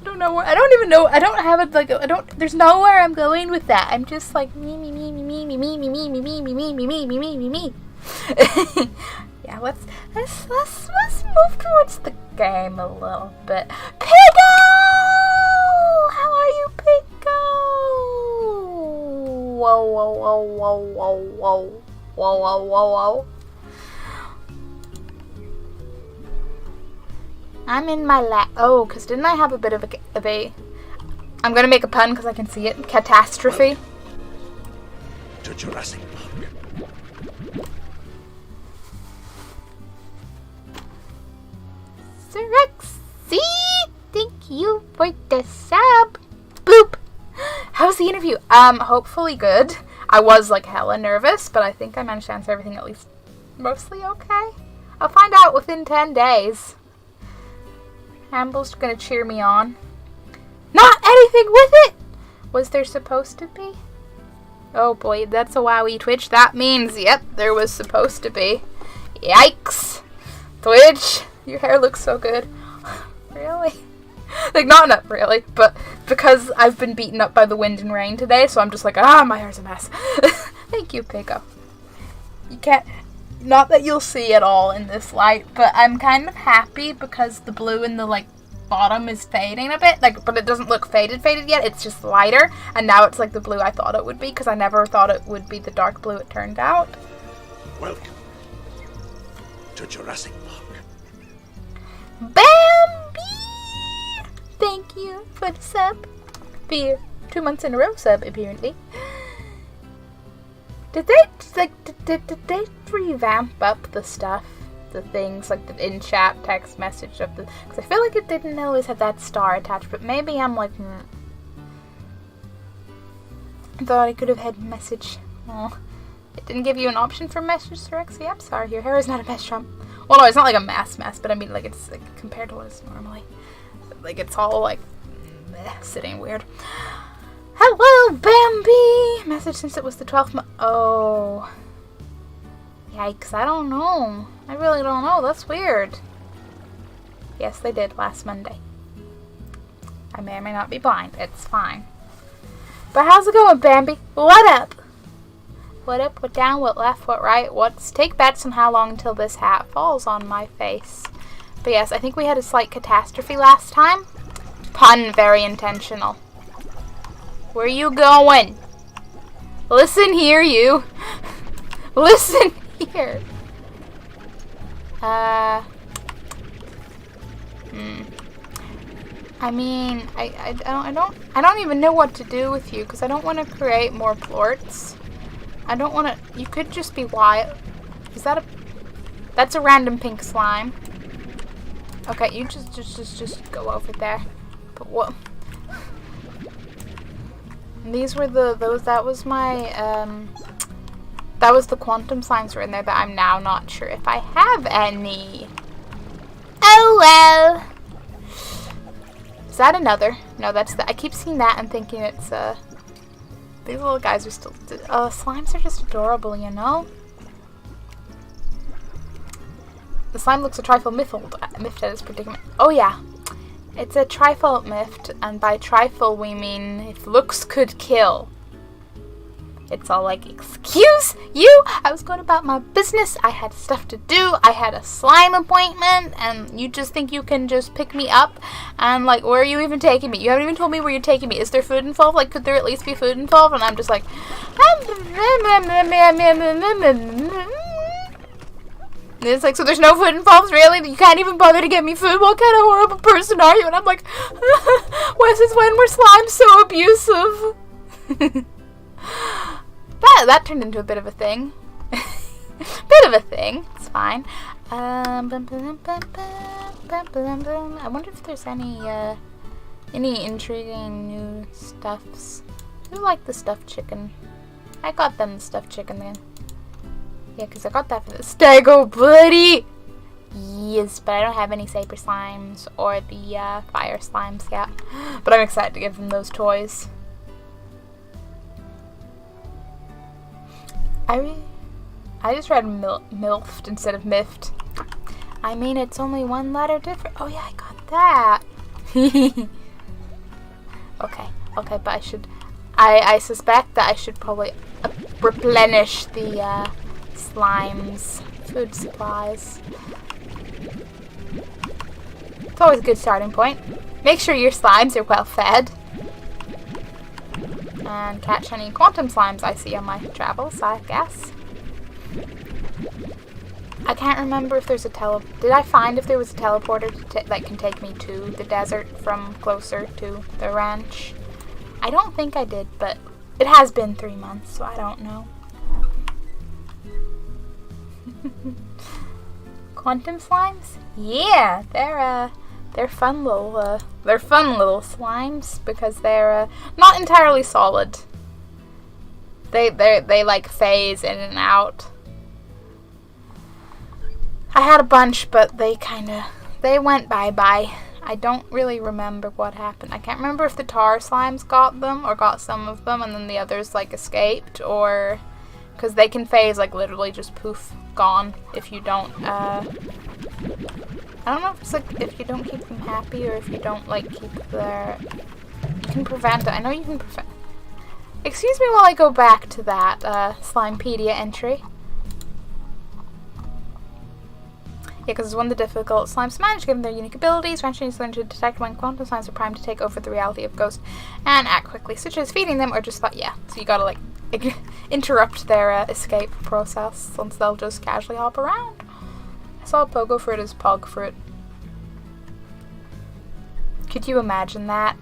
don't know where, I don't even know, I don't have it, like, there's nowhere I'm going with that. I'm just like, me. Yeah, let's move towards the game a little bit. Pigo! How are you, Pigo? Whoa. I'm in my lap. Oh, because didn't I have a bit of a I'm going to make a pun because I can see it. Catastrophe. To Jurassic Park. Rexy, thank you for the sub. Bloop. How's the interview? Hopefully good. I was like hella nervous, but I think I managed to answer everything at least mostly okay. I'll find out within 10 days. Amble's gonna cheer me on. Not anything with it! Was there supposed to be? Oh boy, that's a wowie, Twitch. That means, yep, there was supposed to be. Yikes. Twitch, your hair looks so good. Really? Like, not really, but because I've been beaten up by the wind and rain today, so I'm just like, my hair's a mess. Thank you, Pico. You can't, not that you'll see it all in this light, but I'm kind of happy because the blue in the, like, bottom is fading a bit, like, but it doesn't look faded yet, it's just lighter, and now it's like the blue I thought it would be, because I never thought it would be the dark blue it turned out. Welcome to Jurassic Park. Bambi! Thank you for the sub. For your 2 months in a row sub, apparently. Did they revamp up the stuff? The things, like the in-chat text message of the... Because I feel like it didn't always have that star attached, but maybe I'm like... I thought I could have had message. Oh. It didn't give you an option for message, Rexy? I'm sorry, your hair is not a mess, Trump. Well, no, it's not like a mess, but I mean, like, it's like, compared to what it's normally. Like, it's all, like, sitting weird. Hello, Bambi! Message since it was the 12th month. Oh. Yikes, I don't know. I really don't know. That's weird. Yes, they did last Monday. I may or may not be blind. It's fine. But how's it going, Bambi? What up? What up, what down, what left, what right? What's... Take bets on how long until this hat falls on my face. But yes, I think we had a slight catastrophe last time. Pun, very intentional. Where are you going? Listen here, you. Listen here. I mean, I don't even know what to do with you because I don't want to create more plorts. I don't want to. You could just be wild. Is that a? That's a random pink slime. Okay, you just go over there. But what? These were those. That was my that was the quantum slimes were in there that I'm now not sure if I have any. Oh well. Is that another? No, that's the. I keep seeing that and thinking it's These little guys are still. Slimes are just adorable, you know. The slime looks a trifle miffed at its predicament. Oh yeah, it's a trifle miffed, and by trifle we mean if looks could kill. It's all like, excuse you, I was going about my business, I had stuff to do, I had a slime appointment, and you just think you can just pick me up, and like, where are you even taking me? You haven't even told me where you're taking me. Is there food involved? Like, could there at least be food involved? And I'm just like, it's like, so there's no food involved, really? You can't even bother to get me food? What kind of horrible person are you? And I'm like, since when were slimes so abusive? That turned into a bit of a thing. It's fine. I wonder if there's any intriguing new stuffs. Who liked the stuffed chicken? I got them the stuffed chicken then. Yeah, because I got that for the Stego Buddy! Yes, but I don't have any Saber Slimes or the Fire Slimes yet. But I'm excited to give them those toys. I just read MILFed instead of miffed. I mean, it's only one letter different. Oh yeah, I got that. Okay, but I suspect that I should probably replenish the slimes' food supplies. It's always a good starting point. Make sure your slimes are well fed. And catch any quantum slimes I see on my travels, I guess. I can't remember if there's a Did I find if there was a teleporter that can take me to the desert from closer to the ranch? I don't think I did, but it has been 3 months, so I don't know. Quantum slimes? Yeah, they're fun little slimes because they're not entirely solid. They like phase in and out. I had a bunch, but they went bye-bye. I don't really remember what happened. I can't remember if the tar slimes got them or got some of them and then the others like escaped, or because they can phase like literally just poof, gone if you don't I don't know if it's like if you don't keep them happy or if you don't like keep their... You can prevent it. I know you can prevent... Excuse me while I go back to that Slimepedia entry. Yeah, because it's one of the difficult slimes to manage given their unique abilities. Rancher needs to learn to detect when quantum slimes are primed to take over the reality of Ghost and act quickly, such as feeding them or just yeah. So you gotta like interrupt their escape process since they'll just casually hop around. I saw Pogo Fruit as Pog Fruit. Could you imagine that?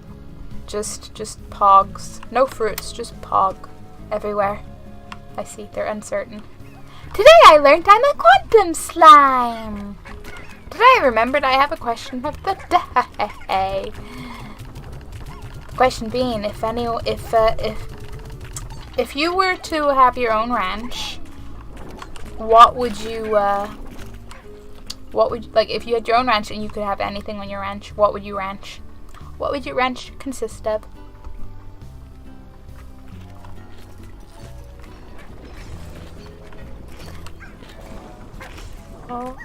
Just pogs. No fruits, just pog. Everywhere. I see, they're uncertain. Today I learned I'm a quantum slime! Today I remembered I have a question of the day. The question being, if you were to have your own ranch, what would you, like, if you had your own ranch and you could have anything on your ranch, what would you ranch? What would your ranch consist of? Oh.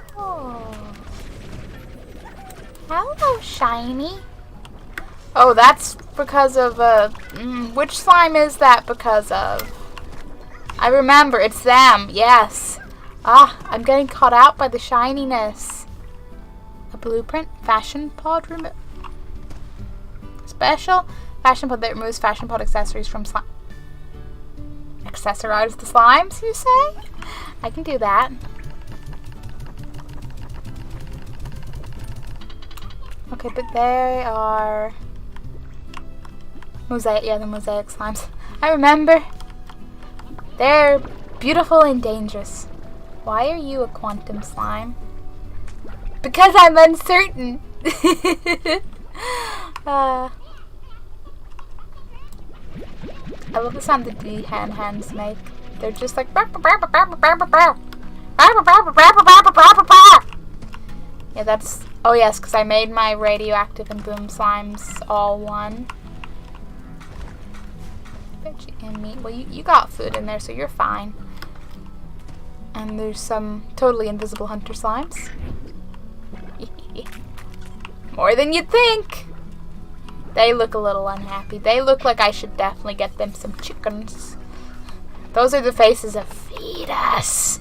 Hello, Shiny. Oh, that's because of, which slime is that because of? I remember, it's them, yes. Ah, I'm getting caught out by the shininess. A blueprint? Fashion pod removal? Special fashion pod that removes fashion pod accessories from slime. Accessorize the slimes, you say? I can do that. Okay, but they are mosaic, yeah, the mosaic slimes. I remember. They're beautiful and dangerous. Why are you a quantum slime? Because I'm uncertain. I love the sound the D-hand hands make. They're just like yeah, that's... Oh yes, because I made my radioactive and boom slimes all one. Veggie and meat. Well, you got food in there, so you're fine. And there's some totally invisible hunter slimes. More than you'd think. They look a little unhappy. They look like I should definitely get them some chickens. Those are the faces of feed us.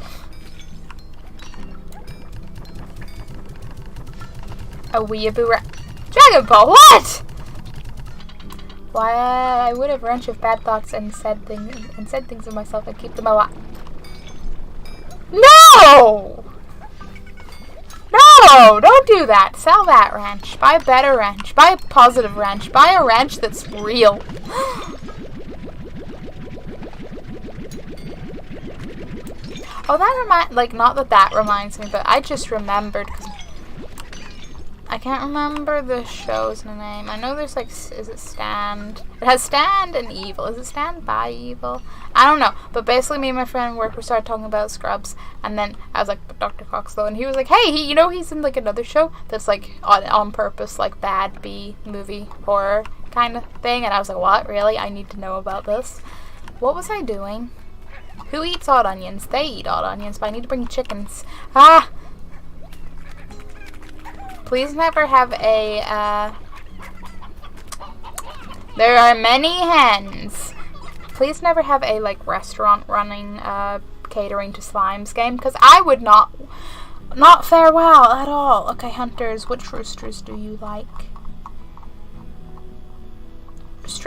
A weeaboo Dragon Ball, what? Why, I would have wrenched of bad thoughts and said things of myself and keep them alive. No! No! Don't do that. Sell that ranch. Buy a better ranch. Buy a positive ranch. Buy a ranch that's real. Oh, that not that reminds me, but I just remembered, because I can't remember the show's name. I know there's like, is it Stand? It has Stand and Evil. Is it Stand by Evil? I don't know. But basically me and my friend we started talking about Scrubs, and then I was like, Dr. Coxlow, and he was like, hey, he's in like another show that's like on purpose, like bad B-movie horror kind of thing. And I was like, what? Really? I need to know about this. What was I doing? Who eats odd onions? They eat odd onions, but I need to bring chickens. Ah! Please never have a, There are many hens. Please never have a like restaurant running catering to slimes game, because I would not fare well at all. Okay, hunters, which roosters do you like?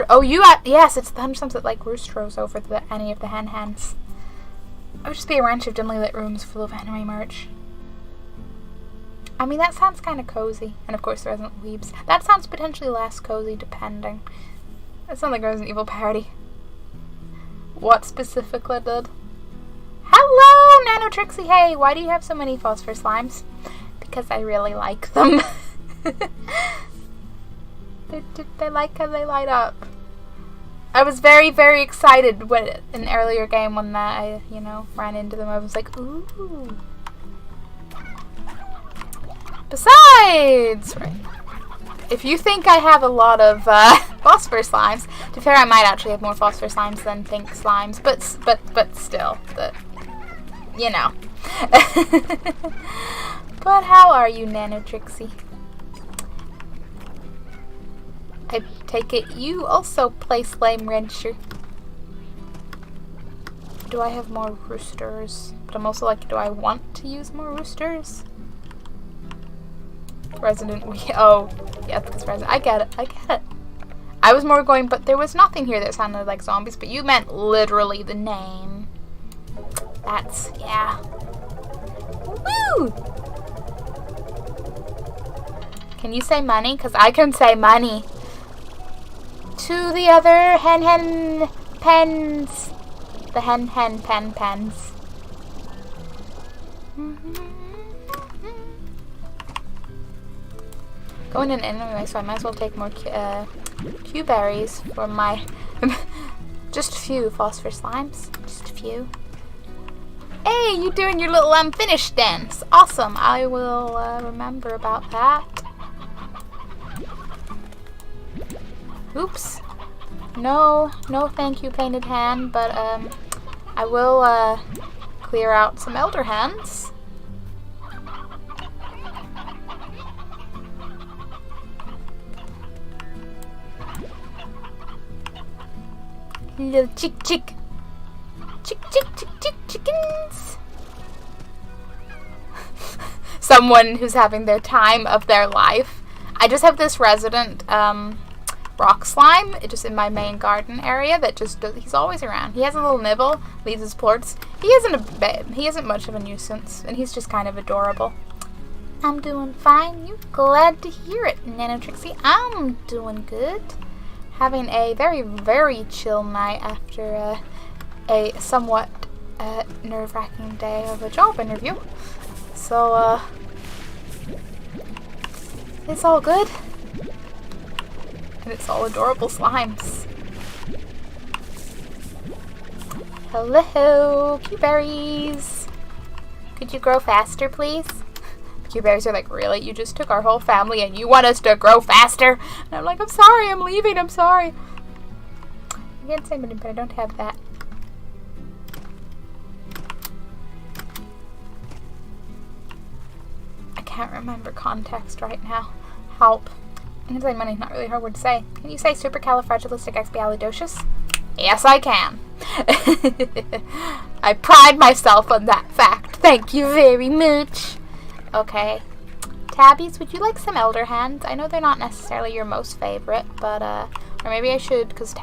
Oh, yes, it's the hunters that like roostros over any of the hens. I would just be a ranch of dimly lit rooms full of anime merch. I mean, that sounds kind of cozy. And of course there isn't weebs. That sounds potentially less cozy, depending. That sounds like Resident Evil parody. What specifically did? Hello, Nano Trixie. Hey, why do you have so many phosphor slimes? Because I really like them. They like how they light up. I was very, very excited when in an earlier game when I, ran into them. I was like, ooh. Besides, right, if you think I have a lot of phosphor slimes, to be fair, I might actually have more phosphor slimes than pink slimes, but still, But how are you, Nano Trixie? I take it you also play Slime Rancher. Do I have more roosters? But I'm also like, do I want to use more roosters? Oh, yeah, because Resident. I get it. I was more going, but there was nothing here that sounded like zombies, but you meant literally the name. That's, yeah. Woo! Can you say money? Because I can say money. To the other hen pens. The hen pen pens. Going in anyway, so I might as well take more Q berries for my just a few phosphor slimes. Just a few. Hey, you doing your little unfinished dance? Awesome. I will remember about that. Oops. No thank you, painted hand, but I will clear out some elder hands. Little chickens. Someone who's having their time of their life. I just have this resident rock slime just in my main garden area that just does, he's always around. He has a little nibble, leaves his plorts. He isn't much of a nuisance, and he's just kind of adorable. I'm doing fine. You glad to hear it, Nano Trixie. I'm doing good. Having a very, very chill night after a somewhat nerve-wracking day of a job interview. So, it's all good. And it's all adorable slimes. Hello, Q-berries. Could you grow faster, please? Q-berries are like, really? You just took our whole family and you want us to grow faster? And I'm like, I'm sorry, I'm leaving, I'm sorry. I can't say money, but I don't have that. I can't remember context right now. Help. I can say money, not really a hard word to say. Can you say supercalifragilisticexpialidocious? Yes, I can. I pride myself on that fact. Thank you very much. Okay. Tabbies, would you like some elder hands? I know they're not necessarily your most favorite, but, or maybe I should, because the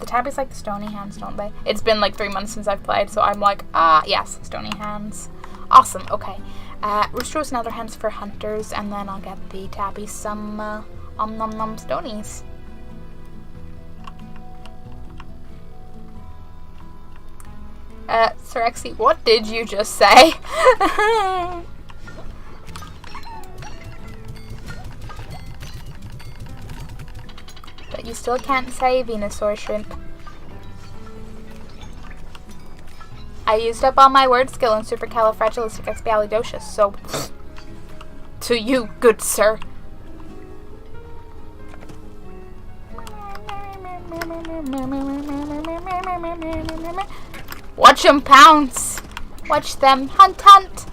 tabbies like the stony hands, don't they? It's been like 3 months since I've played, so I'm like, yes, stony hands. Awesome, okay. Roosters and elder hands for hunters, and then I'll get the tabbies some, nom stonies. Sirexi, what did you just say? But you still can't say Venusaur shrimp. I used up all my word skill in supercalifragilisticexpialidocious, so to you, good sir. Watch them pounce. Watch them hunt.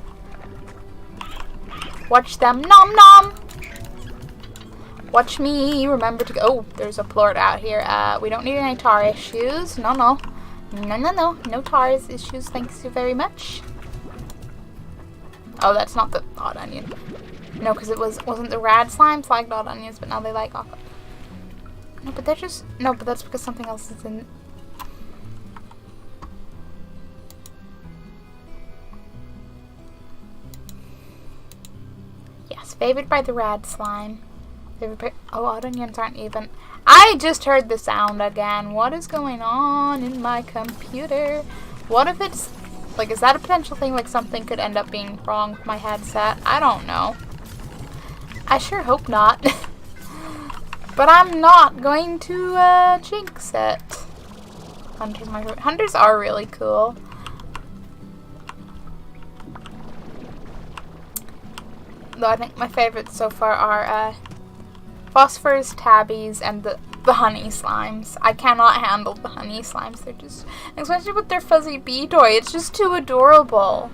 Watch them nom nom. Watch me remember to go. Oh, there's a plort out here. We don't need any tar issues. No, no. No, no, no. No tar issues. Thanks you very much. Oh, that's not the odd onion. No, because it wasn't the rad slimes liked odd onions, but now they like odd. No, but they're just... No, but that's because something else is in... Yes, favored by the rad slime. Oh, odd onions aren't even. I just heard the sound again. What is going on in my computer? What if it's like, is that a potential thing? Like something could end up being wrong with my headset? I don't know. I sure hope not. But I'm not going to jinx it. Hunters are really cool. Though I think my favorites so far are phosphors, tabbies, and the honey slimes. I cannot handle the honey slimes. They're just, especially with their fuzzy bee toy, it's just too adorable.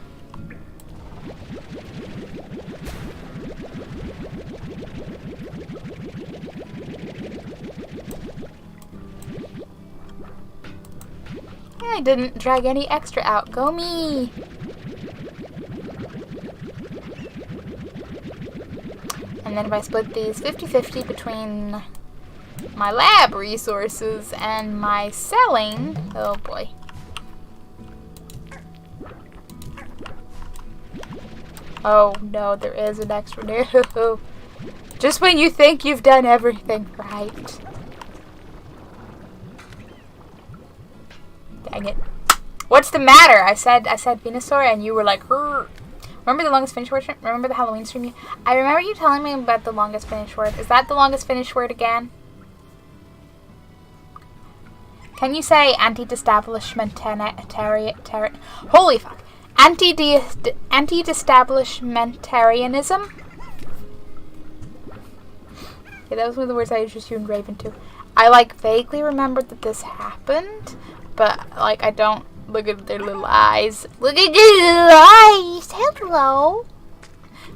I didn't drag any extra out. Go me! And then if I split these 50-50 between my lab resources and my selling, oh boy. Oh no, there is an extra. No. Just when you think you've done everything right. Dang it. What's the matter? I said Venusaur and you were like, "Rrr." Remember the longest finish word? Remember the Halloween stream? I remember you telling me about the longest finish word. Is that the longest finish word again? Can you say anti-establishmentarian? Holy fuck. Anti-establishmentarianism? Yeah, that was one of the words I introduced you and Raven to. I like vaguely remembered that this happened, but like I don't. Look at their little eyes. Look at their little eyes. Hello.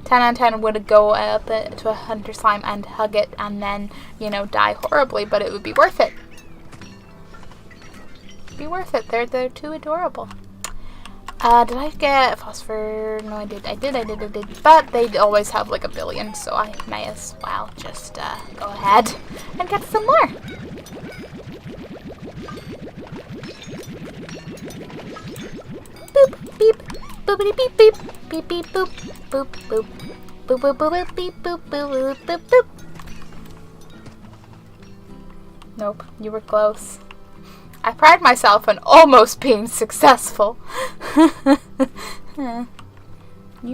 10 out of 10 would go up to a hunter slime and hug it and then, you know, die horribly, but it would be worth it. Be worth it. They're too adorable. Did I get phosphor? No, I did. But they always have like a billion, so I may as well just go ahead and get some more. Boop, beep, boopity beep, beep, beep, beep, boop, boop, boop, boop, boop, boop, beep, boop, boop, boop, boop. Nope, you were close. I pride myself on almost being successful. You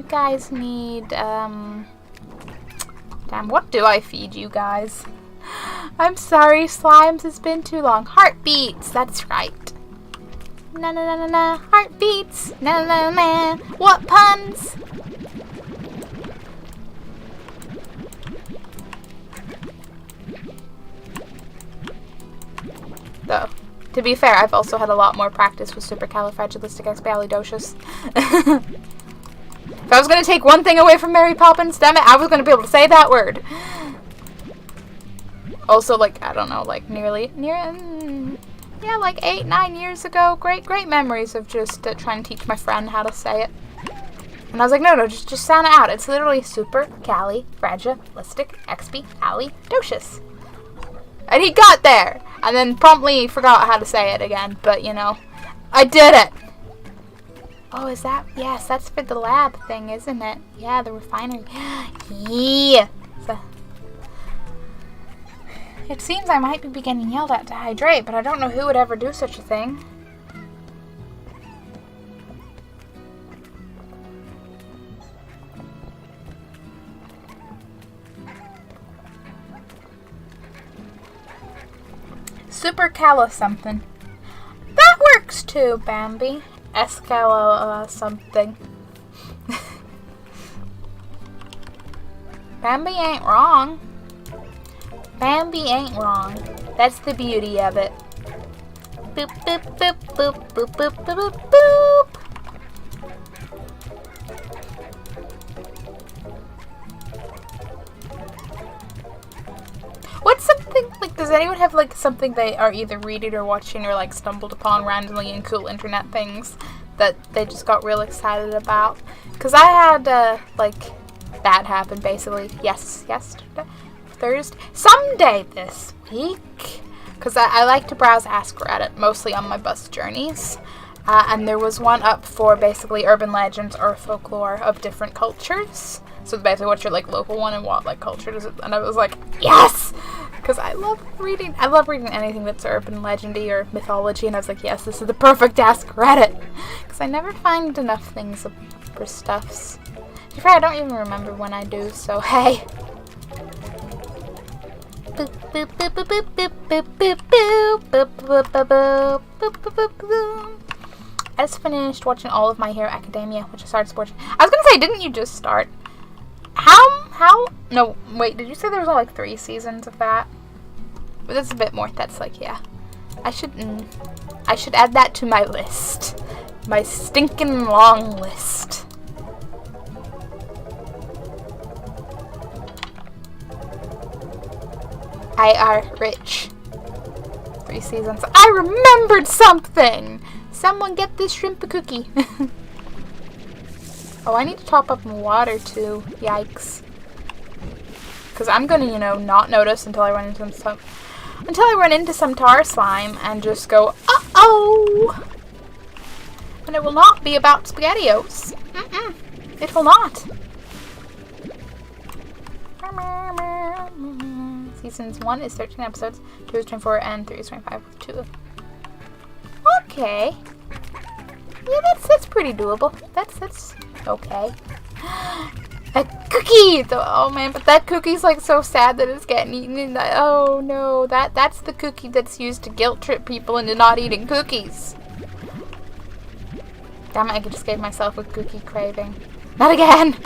guys need, damn, what do I feed you guys? I'm sorry, slimes, it's been too long. Heartbeats, that's right. Na na na na na, heartbeats, na na na na, what puns? Though, to be fair, I've also had a lot more practice with supercalifragilisticexpialidocious. If I was going to take one thing away from Mary Poppins, damn it, I was going to be able to say that word. Also, like, I don't know, like, yeah, like 8-9 years ago, great memories of just trying to teach my friend how to say it. And I was like, no, just sound it out. It's literally supercalifragilisticexpialidocious. And he got there, and then promptly forgot how to say it again, but you know, I did it. Oh, is that, yes, that's for the lab thing, isn't it? Yeah, the refinery. Yeah. So, it seems I might be getting yelled at to hydrate, but I don't know who would ever do such a thing. Supercala something. That works too, Bambi. Escala something. Bambi ain't wrong. Bambi ain't wrong. That's the beauty of it. Boop, boop, boop, boop, boop, boop, boop, boop, boop. something, like, does anyone have, like, something they are either reading or watching or, like, stumbled upon randomly in cool internet things that they just got real excited about? Because I had, like, that happen, basically, yesterday, Thursday, someday this week, because I like to browse Ask Reddit, mostly on my bus journeys, and there was one up for, basically, urban legends or folklore of different cultures. So basically, what's your, like, local one and what, like, culture does it? And I was like, yes! Because I love reading anything that's urban legendy or mythology, and I was like, yes, this is the perfect Ask Reddit. Because I never find enough things for stuffs. To be fair, I don't even remember when I do, so hey. Boop, boop, boop, boop, boop, boop, boop, boop, boop, boop, boop, boop, boop, boop. I just finished watching all of My Hero Academia, which I started watching. I was gonna say, didn't you just start? How? No, wait, did you say there was only like 3 seasons of that? But that's a bit more. That's like, yeah. I should add that to my list. My stinking long list. I are rich. 3 seasons. I remembered something! Someone get this shrimp a cookie. Oh, I need to top up my water too. Yikes. Because I'm gonna, you know, not notice until I run into some tar slime and just go, uh-oh! And it will not be about SpaghettiOs. It will not. Seasons 1 is 13 episodes, 2 is 24, and 3 is 25 with 2. Okay. Yeah, that's pretty doable. That's okay. A cookie! Oh man, but that cookie's like so sad that it's getting eaten. Oh no, that's the cookie that's used to guilt trip people into not eating cookies. Damn it, I just gave myself a cookie craving. Not again!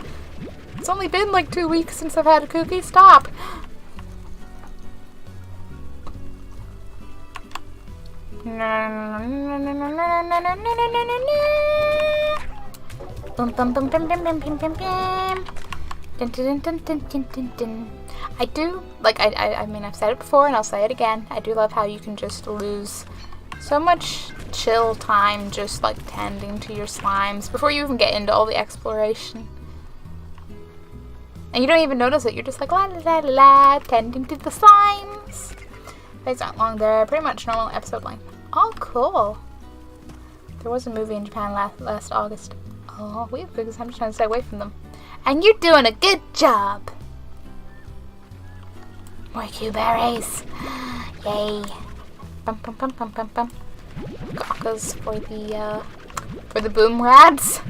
It's only been like 2 weeks since I've had a cookie. Stop! Bum bum bum bum bum bum bum bum bum. Dun, dun, dun, dun, dun, dun, dun. I do, like, I mean, I've said it before and I'll say it again. I do love how you can just lose so much chill time just, like, tending to your slimes before you even get into all the exploration. And you don't even notice it. You're just like, la la la la, tending to the slimes. These aren't long. They're pretty much normal episode length. Oh, cool. There was a movie in Japan last August. Oh, weird, because I'm just trying to stay away from them. And you're doing a good job. More Q-berries. Yay. Bum bum bum bum bum bum. Gawkas for the boom rads.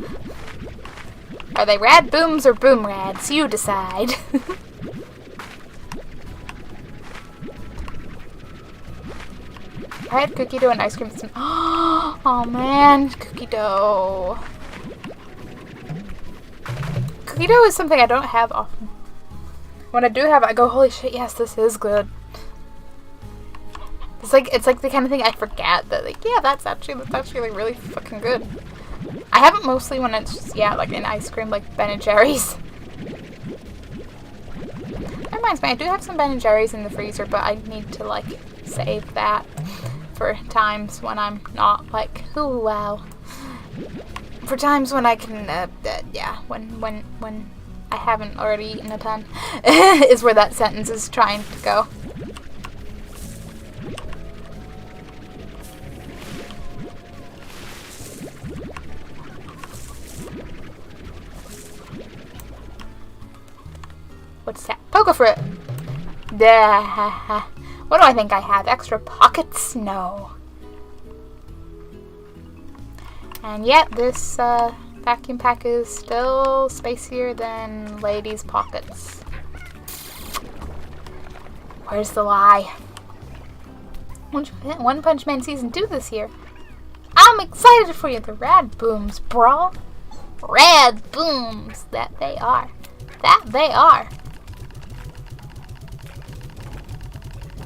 Are they rad booms or boom rads? You decide. I had cookie dough and ice cream. Oh man, cookie dough. Cookie dough is something I don't have often. When I do have it, I go, holy shit, yes, this is good. It's like the kind of thing I forget that, like, yeah, that's actually really fucking good. I have it mostly when it's just, yeah, like in ice cream, like Ben & Jerry's. That reminds me, I do have some Ben & Jerry's in the freezer, but I need to, like, save that for times when I'm not, like, ooh, wow. For times when I can, yeah, when I haven't already eaten a ton, is where that sentence is trying to go. What's that? Poker fruit! Duh. What do I think I have? Extra pockets? No. And yet, this vacuum pack is still spacier than ladies' pockets. Where's the lie? One Punch Man Season 2 this year. I'm excited for you. The rad booms, bro. Rad booms. That they are. That they are.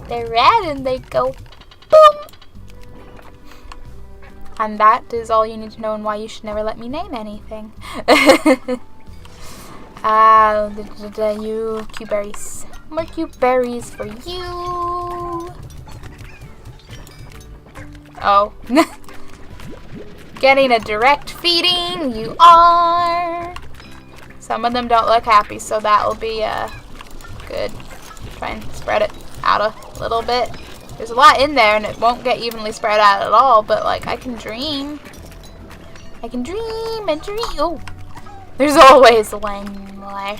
They're rad and they go boom. And that is all you need to know and why you should never let me name anything. You Q-berries. More Q-berries for you. you. Oh. Getting a direct feeding, you are. Some of them don't look happy, so that'll be good. Try and spread it out a little bit. There's a lot in there, and it won't get evenly spread out at all, but, like, I can dream. I can dream and dream. Oh, there's always one more.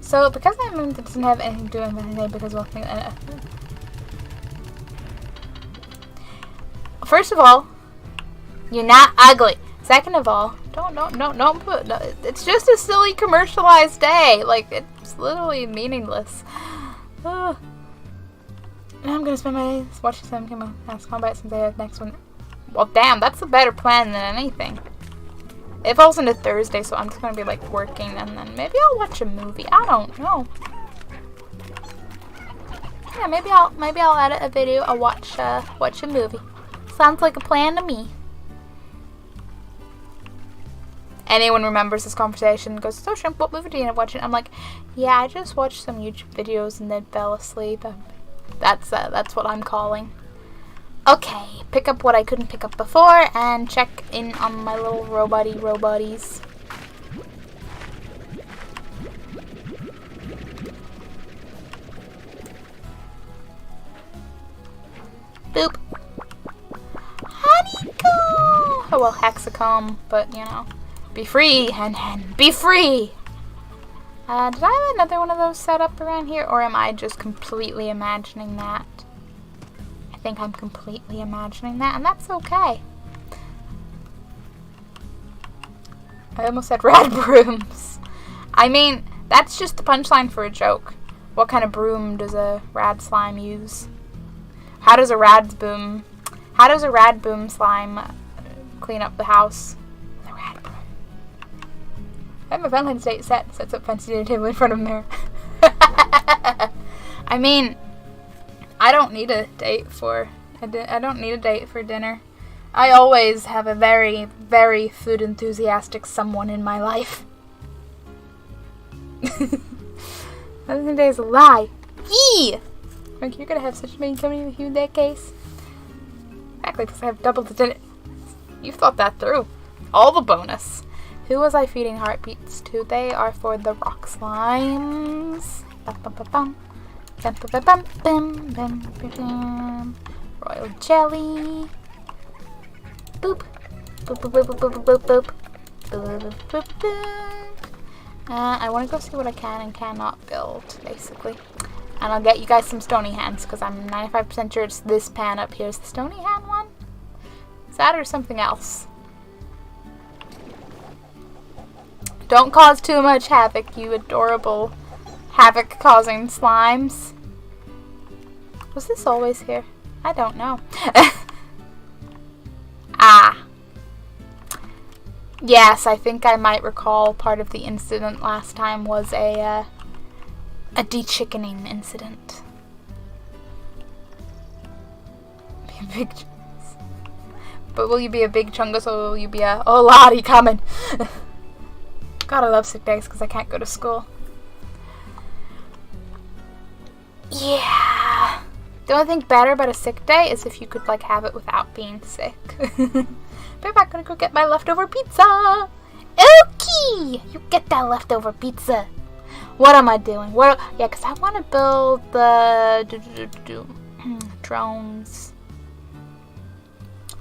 So, because I moved, it doesn't have anything to do with anything because we'll think. First of all, you're not ugly. Second of all, don't put. No, it's just a silly commercialized day. Like, it's literally meaningless. Now I'm gonna spend my days watching some Game of Combat since I have next one. Well, damn, that's a better plan than anything. It falls into Thursday, so I'm just gonna be like working, and then maybe I'll watch a movie. I don't know. Yeah, maybe I'll edit a video. I'll watch a movie. Sounds like a plan to me. Anyone remembers this conversation and goes, "So Shrimp, what movie do you end up watching?" I'm like, yeah, I just watched some YouTube videos and then fell asleep. That's what I'm calling. Okay, pick up what I couldn't pick up before and check in on my little roboties. Boop. Honeycomb! Oh, well, hexacomb, but, you know. Be free, hen, be free! Did I have another one of those set up around here, or am I just completely imagining that? I think I'm completely imagining that, and that's okay. I almost said rad brooms. I mean, that's just the punchline for a joke. What kind of broom does a rad slime use? How does a rad boom slime clean up the house? With a rad broom. I have a Valentine's Day set. Sets up fancy dinner table in front of a mirror. I mean, I don't need a date for dinner. I always have a very, very food enthusiastic someone in my life. Valentine's Day is a lie. Yee! Frank, you're gonna have such a many company with you in that case. Exactly, because I have double the dinner. You thought that through. All the bonus. Who was I feeding heartbeats to? They are for the rock slimes. Bum, bum, bum, bum. Bum, bum, bum, bum, bum, bum, bum. Royal jelly. Boop. Boop, boop, boop, boop, boop, boop, boop. Boop, boop, boop, boop. I want to go see what I can and cannot build, basically. And I'll get you guys some stony hands, because I'm 95% sure it's this pan up here. Is the stony hand one? Is that or something else? Don't cause too much havoc, you adorable havoc-causing slimes. Was this always here? I don't know. Ah. Yes, I think I might recall part of the incident last time was a de-chickening incident. Be a big chungus. But will you be a big chungus or will you be a oh lottie coming? God, I love sick days because I can't go to school. Yeah. The only thing better about a sick day is if you could like have it without being sick. But I'm gonna go get my leftover pizza. Okay, you get that leftover pizza. What am I doing? Yeah, because I want to build the drones.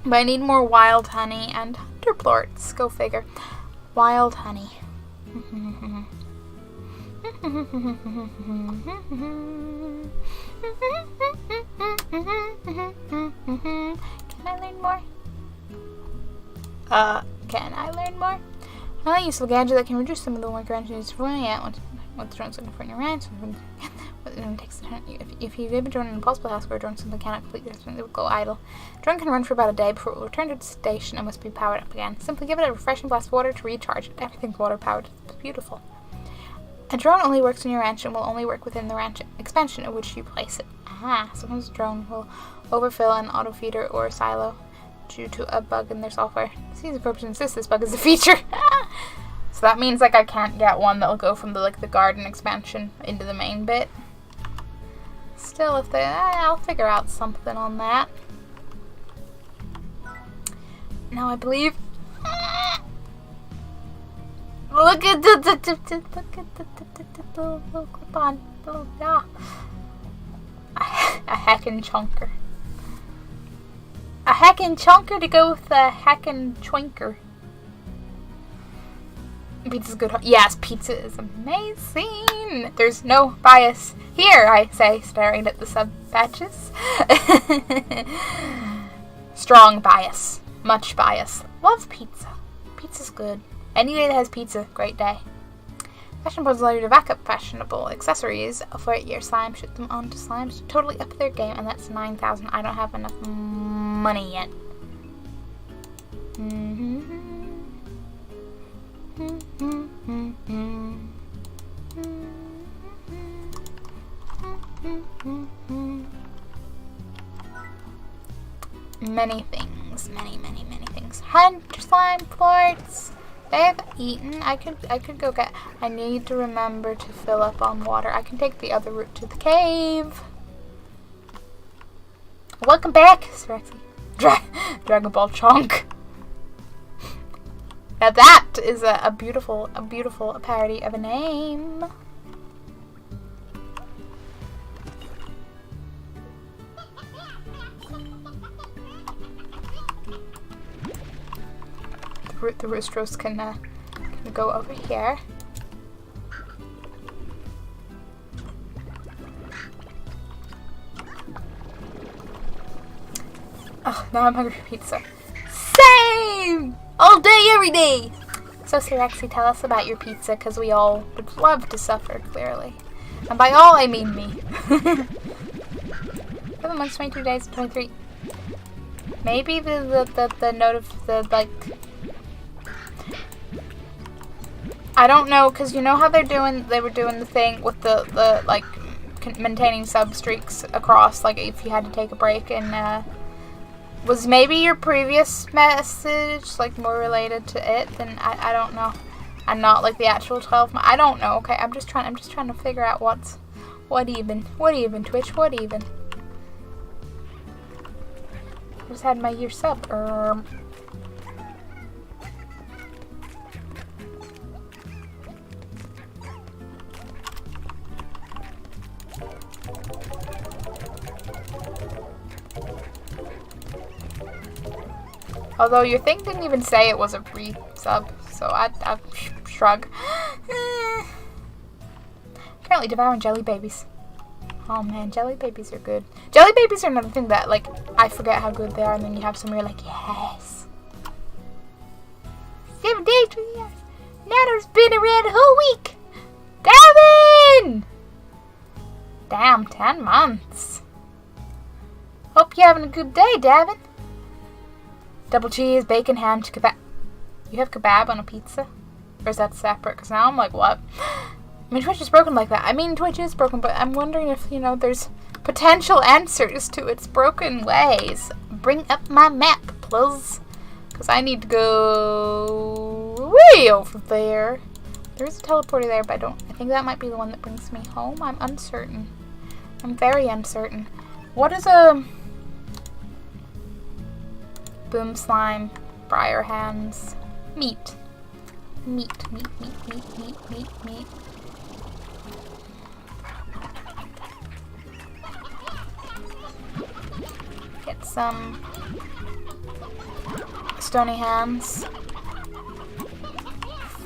But I need more wild honey and hunter plorts. Go figure. Wild honey. Can I learn more? Can I learn more? Another useful gadget that can reduce some of the work around you is running out once the drone's looking for your ranch. It takes a turn. If you give a drone an impossible task or a drone simply cannot complete this, it will go idle. The drone can run for about a day before it will return to its station and must be powered up again. Simply give it a refreshing blast of water to recharge it. Everything's water powered. It's beautiful. A drone only works in your ranch and will only work within the ranch expansion in which you place it. Ah, sometimes a drone will overfill an auto feeder or a silo due to a bug in their software. Season Corp insists this bug is a feature. So that means like I can't get one that'll go from the like the garden expansion into the main bit. Still, if they, I'll figure out something on that. Now I believe. Look at the little clip on. A heckin' chunker. A heckin' chunker to go with a heckin' chwinker. Pizza's good. Yes, pizza is amazing. There's no bias here, I say, staring at the sub patches. Strong bias. Much bias. Love pizza. Pizza's good. Any day that has pizza, great day. Fashion pods allow you to back up fashionable accessories for your slime. Shoot them onto slimes to totally up their game, and that's 9,000. I don't have enough money yet. Many things. Many things. Hunter slime forts. They've eaten. I could go get. I need to remember to fill up on water. I can take the other route to the cave. Welcome back, Srexy. Dragon Ball Chunk. Now that is a beautiful parody of a name. The roosters can go over here. Oh, now I'm hungry for pizza. Same! All day, every day! So, Sirexy, tell us about your pizza, because we all would love to suffer, clearly. And by all, I mean me. 7 months, 22 days, 23. Maybe the note of the, like... I don't know, because you know how they were doing the thing with the like, maintaining sub-streaks across, like, if you had to take a break, and, was maybe your previous message, like, more related to it than, I don't know, and not, like, the actual 12 months, I don't know, okay, I'm just trying to figure out what even, Twitch, what even? I just had my year sub, Although your thing didn't even say it was a pre-sub, so I shrug. Currently devouring jelly babies. Oh man, jelly babies are good. Jelly babies are another thing that, like, I forget how good they are, and then you have some where you're like, yes. 7 days, 3 years. Nano's been around a whole week. Davin! Damn, 10 months. Hope you're having a good day, Davin. Double cheese, bacon, ham, kebab. You have kebab on a pizza? Or is that separate? Because now I'm like, what? I mean, Twitch is broken like that. I mean, Twitch is broken, but I'm wondering if, you know, there's potential answers to its broken ways. Bring up my map, please. Because I need to go way over there. There is a teleporter there, but I think that might be the one that brings me home. I'm uncertain. I'm very uncertain. What is a... Boom slime, briar hands, meat. Get some stony hands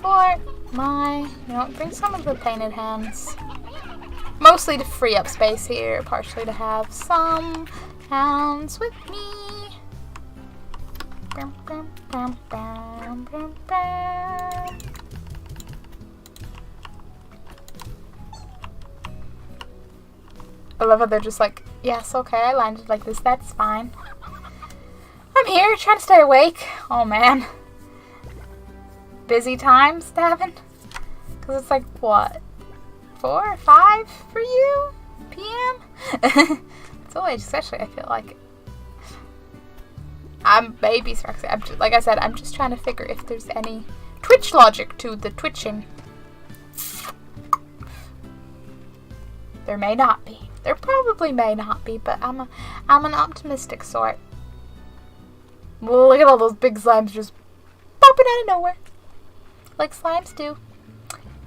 for my, you know, bring some of the painted hands. Mostly to free up space here, partially to have some hands with me. I love how they're just like, yes, okay, I landed like this, that's fine. I'm here, trying to stay awake. Oh man. Busy times, Davin? Because it's like, what? 4 or 5 for you? PM? It's always, especially, I feel like. I'm baby Srexy. Like I said, I'm just trying to figure if there's any Twitch logic to the twitching. There may not be. There probably may not be, but I'm an optimistic sort. Look at all those big slimes just popping out of nowhere. Like slimes do.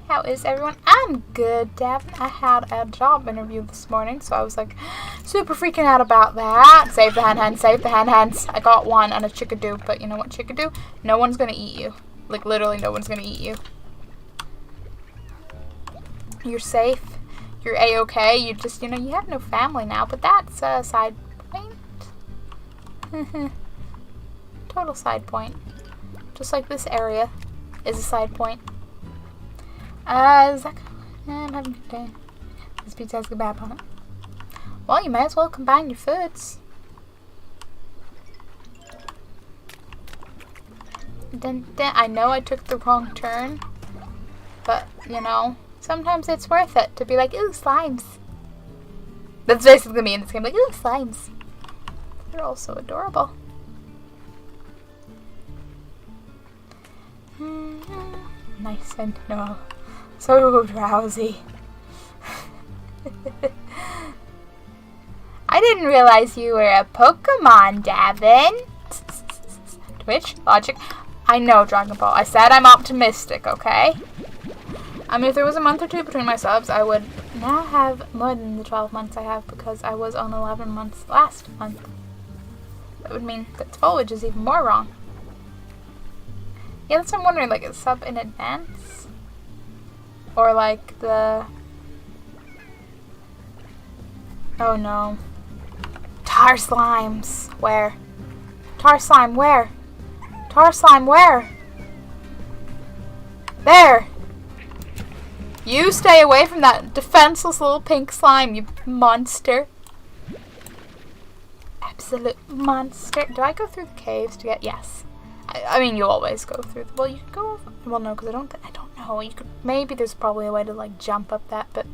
How is everyone? I'm good, Davin. I had a job interview this morning, so I was like super freaking out about that. Save the hen, save the hens. I got one on a chickadee, but you know what chickadee? No one's gonna eat you. Like literally no one's gonna eat you. You're safe. You're A-okay. You just, you know, you have no family now, but that's a side point. Total side point. Just like this area is a side point. Zach, I'm having a good day. This pizza has kebab on it. Well, you may as well combine your foods. I know I took the wrong turn, but, you know, sometimes it's worth it to be like, ooh, slimes. That's basically me in this game, like, ooh, slimes. They're all so adorable. Nice and no. So drowsy. I didn't realize you were a Pokemon, Davin. Twitch logic. I know, Dragon Ball. I said I'm optimistic, okay? I mean, if there was a month or two between my subs, I would now have more than the 12 months I have because I was on 11 months last month. That would mean that foliage is even more wrong. Yeah, that's what I'm wondering, like, is sub in advance? Or, like, the... Oh, no. Tar slimes. Where? Tar slime, where? Tar slime, where? There! You stay away from that defenseless little pink slime, you monster. Absolute monster. Do I go through the caves to get... Yes. I mean, you always go through... Well, you could go... Well, no, because I don't know. You could... Maybe there's probably a way to, like, jump up that, but...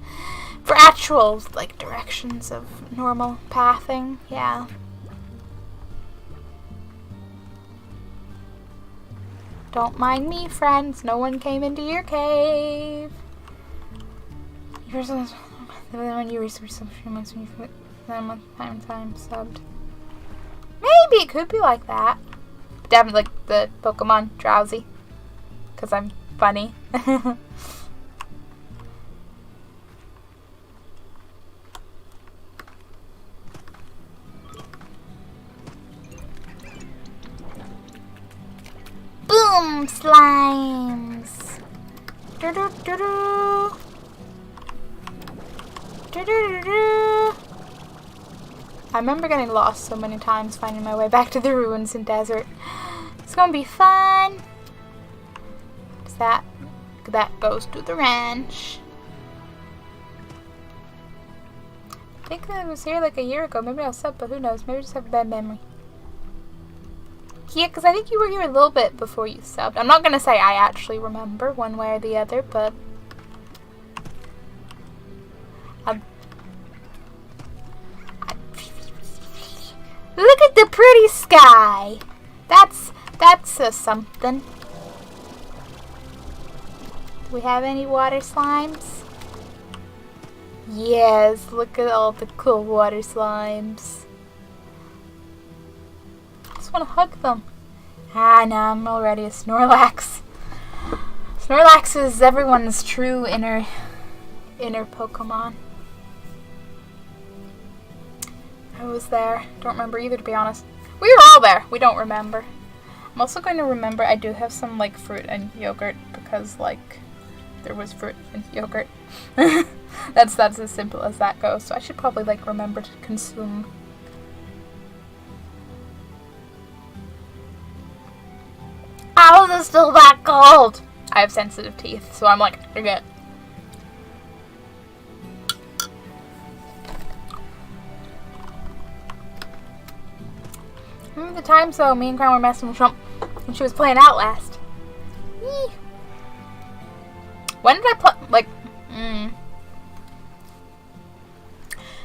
For actual, like, directions of normal pathing, yeah. Don't mind me, friends. No one came into your cave. When you research some few months when you put them time subbed. Maybe it could be like that. Definitely like the Pokemon drowsy. Because I'm funny. Boom! Slimes! Do-do-do-do! Do-do-do-do! I remember getting lost so many times finding my way back to the ruins and desert. It's gonna be fun! That goes to the ranch. I think I was here like a year ago. Maybe I was sub, but who knows? Maybe I just have a bad memory. Yeah, because I think you were here a little bit before you subbed. I'm not going to say I actually remember one way or the other, but... Look at the pretty sky! That's something. Do we have any water slimes? Yes, look at all the cool water slimes. I just want to hug them. Ah, no, I'm already a Snorlax. Snorlax is everyone's true inner Pokemon. I was there. Don't remember either, to be honest. We were all there. We don't remember. I'm also going to remember I do have some, like, fruit and yogurt because, like, there was fruit and yogurt. That's as simple as that goes. So I should probably, like, remember to consume. How is it still that cold? I have sensitive teeth, so I'm like, forget. Remember the time so me and Crown were messing with Trump when she was playing Outlast? Yee. When did I play, like,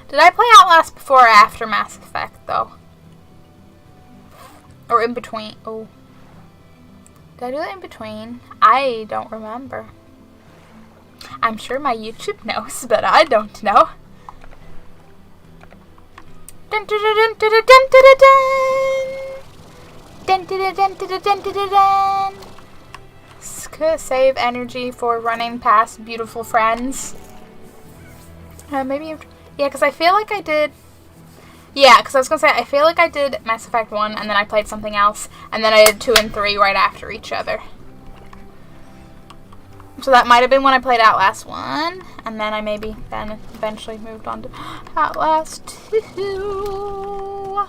Did I play Outlast before or after Mass Effect, though? Or in between? Oh. Did I do that in between? I don't remember. I'm sure my YouTube knows, but I don't know. Dun dun dun dun dun dun dun dun dun dun dun dun dun dun dun. Save energy for running past beautiful friends. Maybe, yeah, because I feel like I did. Yeah, because I was gonna say I feel like I did Mass Effect 1 and then I played something else, and then I did 2 and 3 right after each other. So that might have been when I played Outlast 1, and then I maybe then eventually moved on to Outlast 2.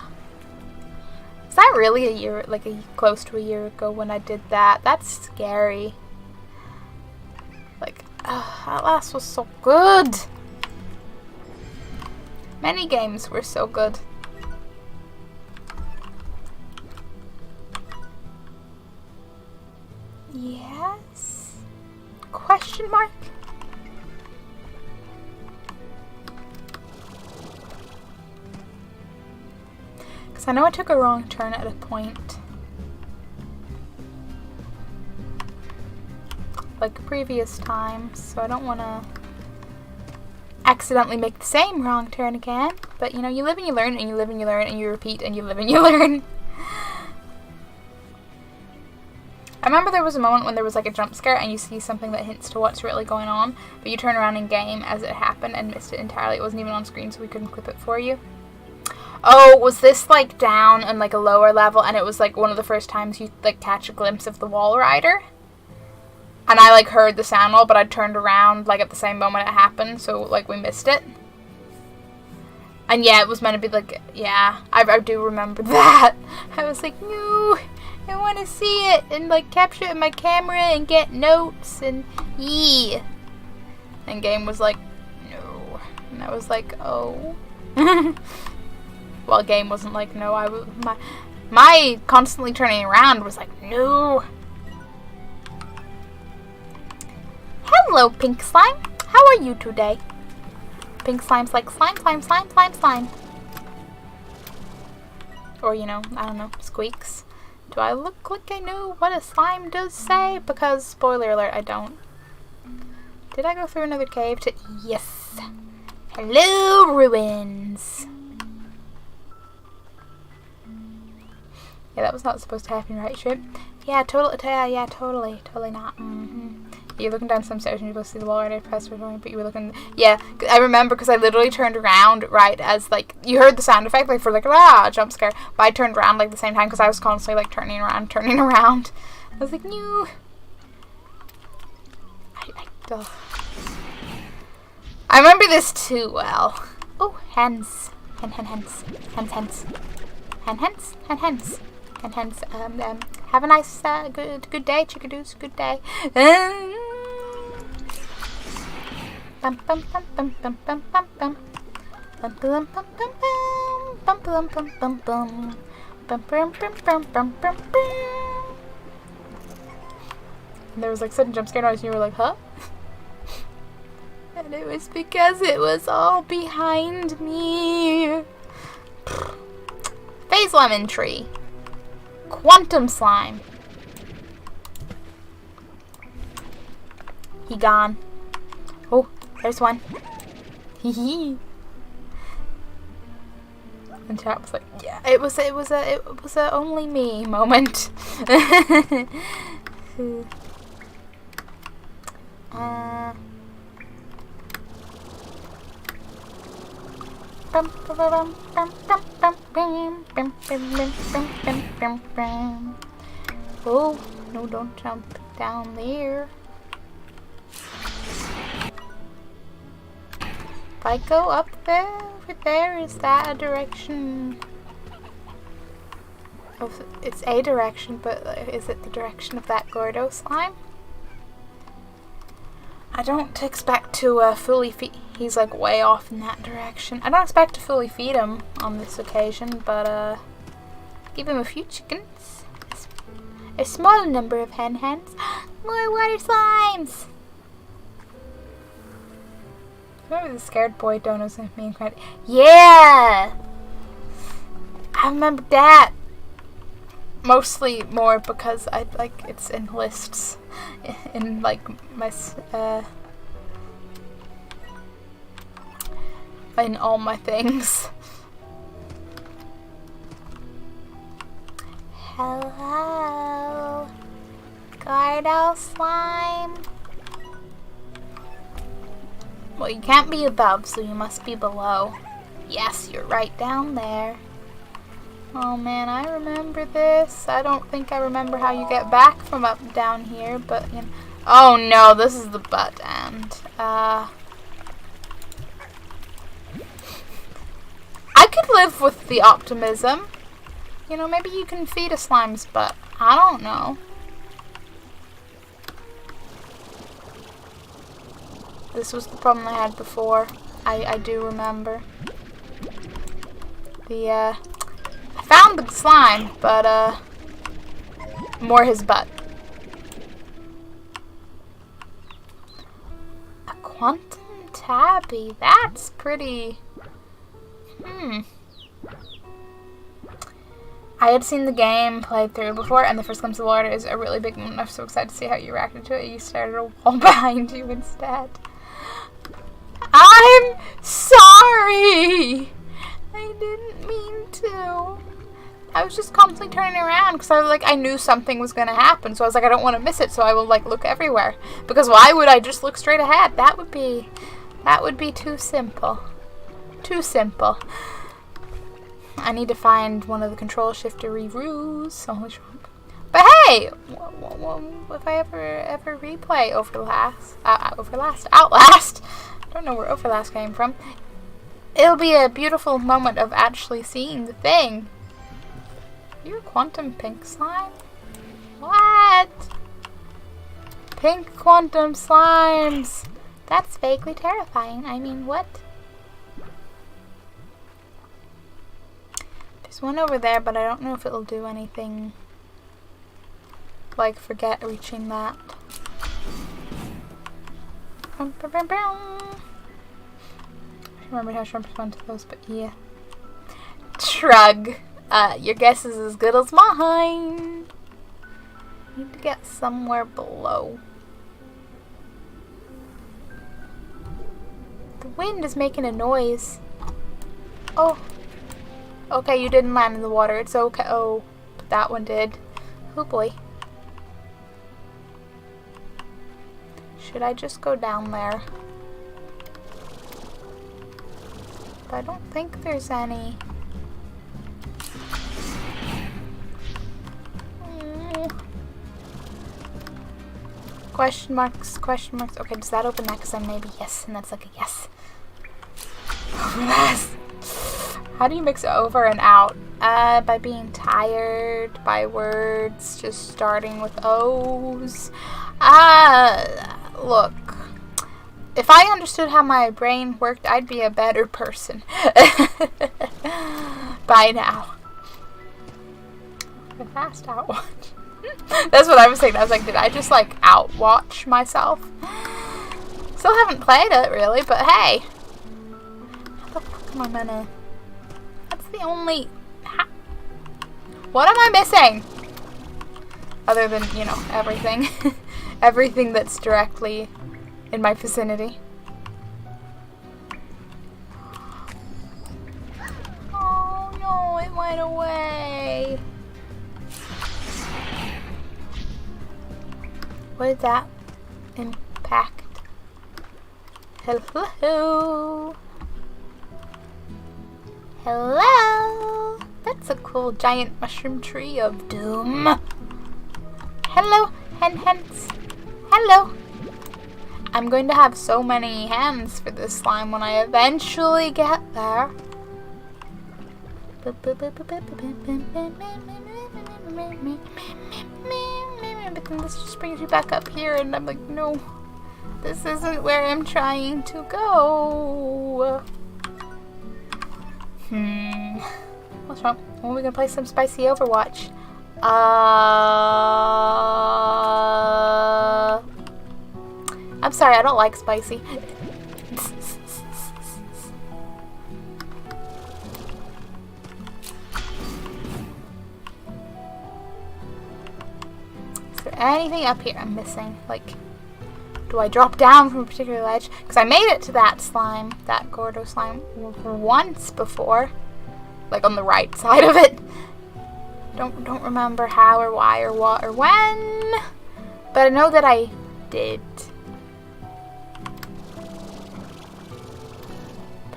Is that really a year, like close to a year ago when I did that? That's scary. Like, Outlast was so good. Many games were so good. Yes? Question mark? Because I know I took a wrong turn at a point. Like previous times, so I don't want to accidentally make the same wrong turn again. But you know, you live and you learn, and you live and you learn, and you repeat, and you live and you learn. I remember there was a moment when there was like a jump scare and you see something that hints to what's really going on, but you turn around in game as it happened and missed it entirely. It wasn't even on screen, so we couldn't clip it for you. Oh, was this like down on like a lower level, and it was like one of the first times you like catch a glimpse of the Wall Rider? And I like heard the sound all, but I turned around like at the same moment it happened, so like we missed it. And yeah, it was meant to be like, yeah, I do remember that. I was like, no, I want to see it and like capture it in my camera and get notes and yeah. And game was like, no. And I was like, oh. Well, game wasn't like, no. My constantly turning around was like, no. Hello, Pink Slime. How are you today? Pink Slime's like slime, slime, slime, slime, slime. Or, you know, I don't know, squeaks. Do I look like I know what a slime does say? Because, spoiler alert, I don't. Did I go through another cave to... Yes. Hello, ruins. Yeah, that was not supposed to happen, right, Shrimp? Yeah, totally not. You're looking down some stairs and you're supposed to see the Wall Rider press for going, but you were looking... Yeah, I remember because I literally turned around right as, like, you heard the sound effect, like, for, like, jump scare, but I turned around, like, the same time because I was constantly, like, turning around. I was like, no. I remember this too well. Oh, hens. Hens. Have a nice, good day, chickadoos, good day. Bum bum bum bum bum bum bum bum. Bum bum bum bum bum bum bum bum bum. Bum bum bum bum bum bum bum. And there was like sudden jump scare noise and you were like, huh? And it was because it was all behind me. Phase Lemon Tree. Quantum Slime. He gone. Oh, there's one. Hee hee. And chat was like, yeah, it was a only me moment. Oh, no, don't jump down there. If I go up there, over there, is that a direction? Oh, it's a direction, but is it the direction of that Gordo slime? I don't expect to fully feed... He's like way off in that direction. I don't expect to fully feed him on this occasion, but give him a few chickens. A small number of hens. More water slimes! Remember the scared boy donuts with me and cried? Yeah! I remember that. Mostly more because I like it's in lists in like my in all my things. Hello, Gardo slime. Well, you can't be above, so you must be below. Yes, you're right down there. Oh man, I remember this. I don't think I remember how you get back from up down here, but you know. Oh no, this is the butt end. I could live with the optimism. You know, maybe you can feed a slime's butt. I don't know. This was the problem I had before. I do remember. I found the slime, but more his butt. A quantum tabby. That's pretty. I had seen the game played through before, and the first glimpse of the water is a really big moment. I'm so excited to see how you reacted to it. You started a wall behind you instead. I'm sorry! I didn't mean to. I was just constantly turning around because I knew something was going to happen. So I was like, I don't want to miss it, so I will like look everywhere. Because why would I just look straight ahead? That would be too simple. Too simple. I need to find one of the control shiftery rules. Holy shrimp. But hey, if I ever replay Outlast, I don't know where Outlast came from. It'll be a beautiful moment of actually seeing the thing. You're quantum pink slime? What? Pink quantum slimes. That's vaguely terrifying. I mean, what? There's one over there, but I don't know if it'll do anything. Like, forget reaching that. I remember how shrimp respond to those, but yeah. Shrug. Your guess is as good as mine. Need to get somewhere below. The wind is making a noise. Oh. Okay, you didn't land in the water. It's okay. Oh, but that one did. Oh boy. Should I just go down there? But I don't think there's any. Question marks, question marks. Okay, does that open that? Because then maybe yes, and that's like a yes. Overlast. How do you mix over and out? By being tired, by words, just starting with O's. Look. If I understood how my brain worked, I'd be a better person. By now. The fast outwatch. That's what I was saying. I was like, did I just like outwatch myself? Still haven't played it really, but hey. How the fuck am I gonna... That's the only... What am I missing? Other than, you know, everything. Everything that's directly in my vicinity. Oh no, it went away. What did that impact? Hello? Hello? That's a cool giant mushroom tree of doom. Hello, hens. Hello. I'm going to have so many hands for this slime when I eventually get there. But then this just brings you back up here, and I'm like, no, this isn't where I'm trying to go. What's wrong? When are we gonna play some spicy Overwatch? I'm sorry, I don't like spicy. anything up here I'm missing? Like, do I drop down from a particular ledge? Because I made it to that slime, that Gordo slime, once before. Like on the right side of it. Don't remember how or why or what or when. But I know that I did.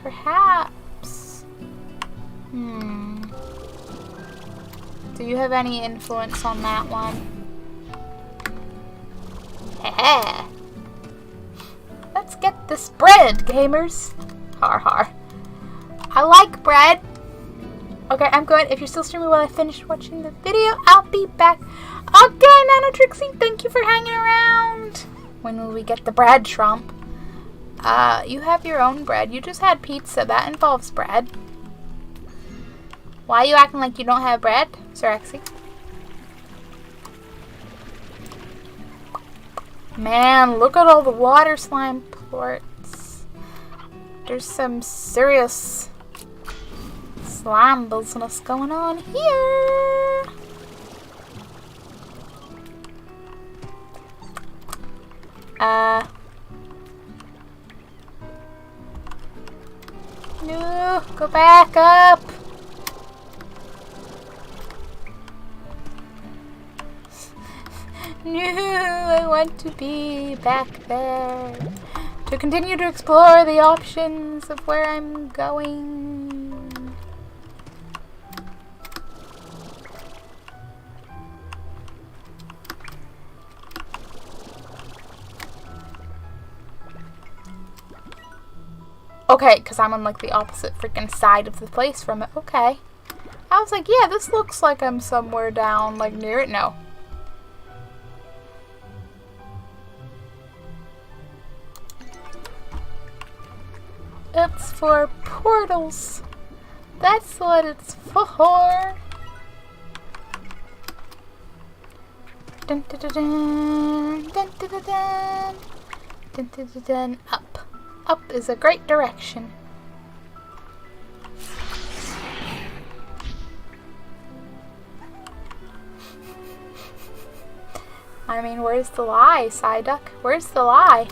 Perhaps. Do you have any influence on that one? Heh. Let's get this bread, gamers. Har har. I like bread. Okay, I'm going. If you're still streaming while I finish watching the video, I'll be back. Okay, Nano Trixie, thank you for hanging around. When will we get the bread, Trump? You have your own bread. You just had pizza. That involves bread. Why are you acting like you don't have bread, Sirexy? Man, look at all the water slime plorts. There's some serious slime business going on here. No, go back up. No, I want to be back there to continue to explore the options of where I'm going. Okay, because I'm on like the opposite freaking side of the place from it. Okay. I was like, yeah, this looks like I'm somewhere down, like near it. No. It's for portals. That's what it's for. Dun, dun, dun, dun, dun, dun, dun, dun. Dun, dun, dun, dun. Up. Up is a great direction. I mean, where's the lie, Psyduck? Where's the lie?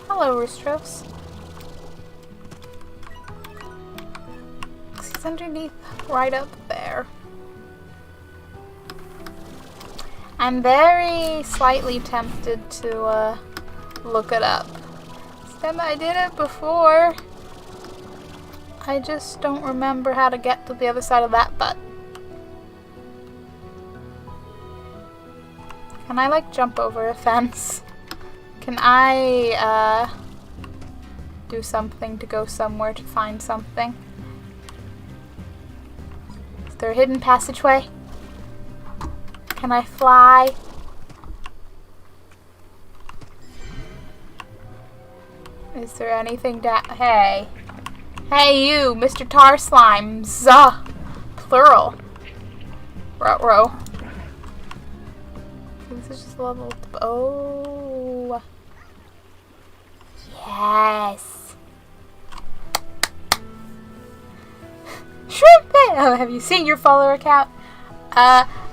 Hello, Ristros. He's underneath, right up there. I'm very slightly tempted to look it up. Stem, I did it before. I just don't remember how to get to the other side of that butt. Can I like jump over a fence? Can I do something to go somewhere to find something? Is there a hidden passageway? Can I fly? Is there anything down? Hey. Hey you, Mr. Tar Slime. Zuh. Plural. Ruh-roh. This is just level. Oh. Yes. Shrimp it! Oh, have you seen your follower count?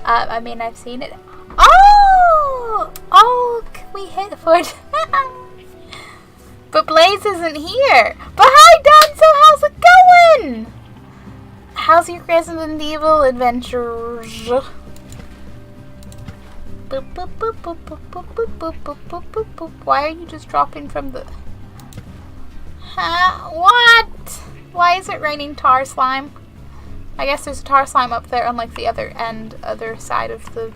I mean, I've seen it. Oh! Oh, can we hit for it? But Blaze isn't here. But hi, Danzo, how's it going? How's your Resident Evil adventures? Boop, boop, boop, boop, boop, boop, boop, boop, boop, boop, boop, boop. Why are you just dropping from the... Huh? What? Why is it raining tar slime? I guess there's a tar slime up there on like the other side of the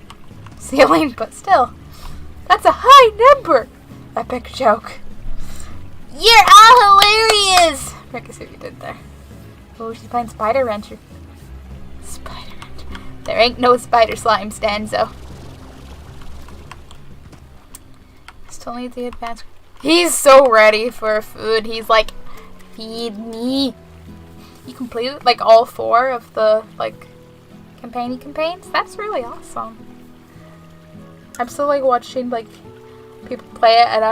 ceiling, but still. That's a high number! Epic joke. You're all hilarious! I can see what you did there. Oh, she's playing Spider Wrencher. Spider Wrencher. There ain't no spider slimes, Danzo. Still need the advanced. He's so ready for food. He's like, feed me. You completed like all 4 of the like campaigns. That's really awesome. I'm still like watching like people play it, and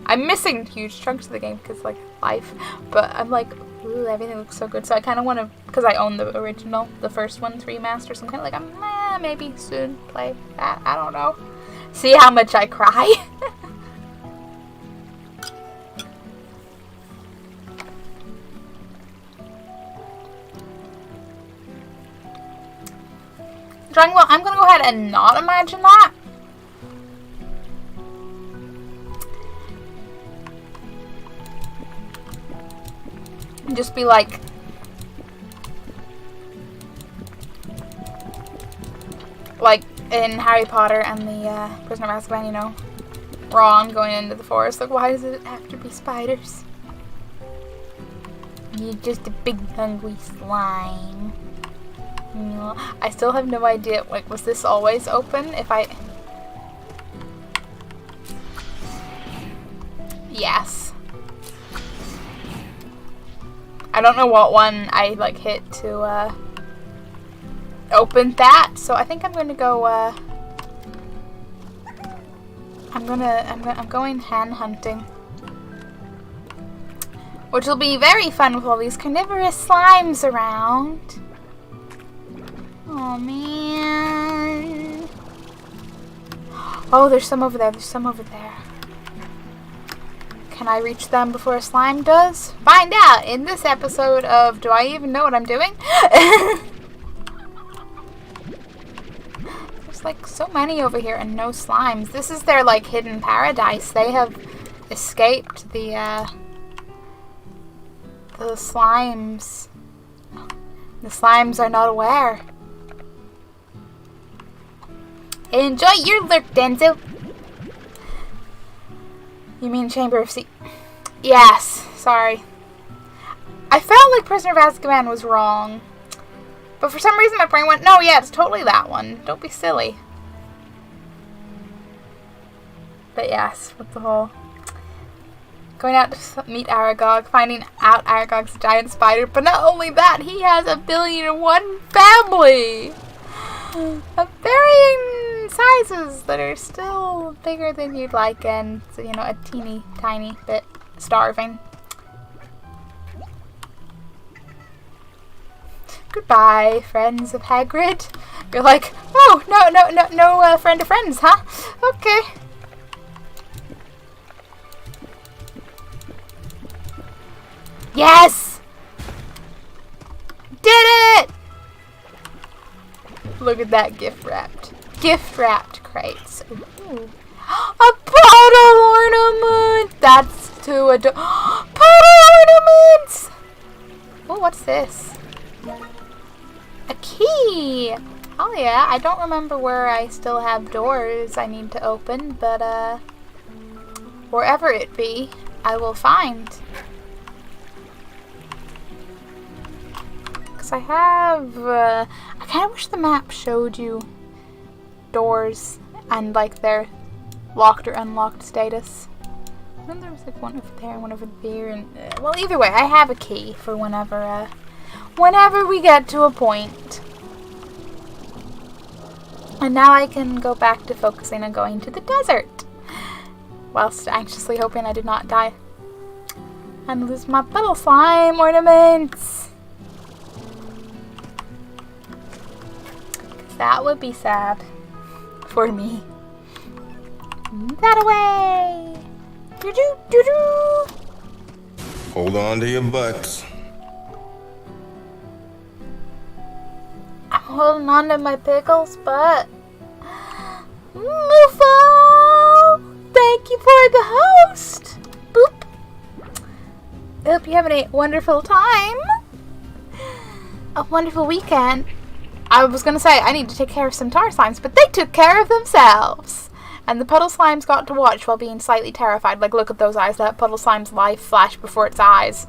I'm missing huge chunks of the game because like life. But I'm like, Ooh, everything looks so good. So I kind of want to, because I own the original, the first one's remastered. So I'm kind of like, maybe soon play that. I don't know. See how much I cry. Dragon Ball, I'm gonna go ahead and not imagine that. And just be like in Harry Potter and the Prisoner of Azkaban, you know, Ron going into the forest. Like, why does it have to be spiders? You're just a big hungry slime. No, I still have no idea. Like, was this always open? If I... Yes. I don't know what one I, like, hit to, open that. So I think I'm gonna go, I'm going hen hunting. Which will be very fun with all these carnivorous slimes around. Oh man. Oh, there's some over there. There's some over there. Can I reach them before a slime does? Find out in this episode of Do I Even Know What I'm Doing? There's like so many over here and no slimes. This is their like hidden paradise. They have escaped the slimes. The slimes are not aware. Enjoy your lurk, Denzo. You mean Chamber of Sea? Yes, sorry. I felt like Prisoner of Azkaban was wrong. But for some reason my brain went, no, yeah, it's totally that one. Don't be silly. But yes, with the whole... Going out to meet Aragog, finding out Aragog's a giant spider. But not only that, he has 1,000,001 family! Of varying sizes that are still bigger than you'd like, and so, you know, a teeny tiny bit starving. Goodbye, friends of Hagrid. You're like, oh, no friend of friends, huh? Okay. Yes! Did it! Look at that gift wrapped crates. Ooh. A bottle ornament! That's too adorable. Bottle ornaments! Oh, what's this? A key! Oh yeah, I don't remember where I still have doors I need to open, but wherever it be, I will find. Because I have, I kind of wish the map showed you doors and like their locked or unlocked status. I think there was like one over there, one over there, and well, either way, I have a key for whenever we get to a point. And now I can go back to focusing on going to the desert, whilst anxiously hoping I did not die and lose my puddle slime ornaments. That would be sad for me. That away. Doo-doo, doo-doo. Hold on to your butts. I'm holding on to my pickle's butt. Mufo! Thank you for the host. Boop. I hope you're having a wonderful time. A wonderful weekend. I was going to say, I need to take care of some tar slimes, but they took care of themselves. And the puddle slimes got to watch while being slightly terrified. Like, look at those eyes. That puddle slime's life flashed before its eyes.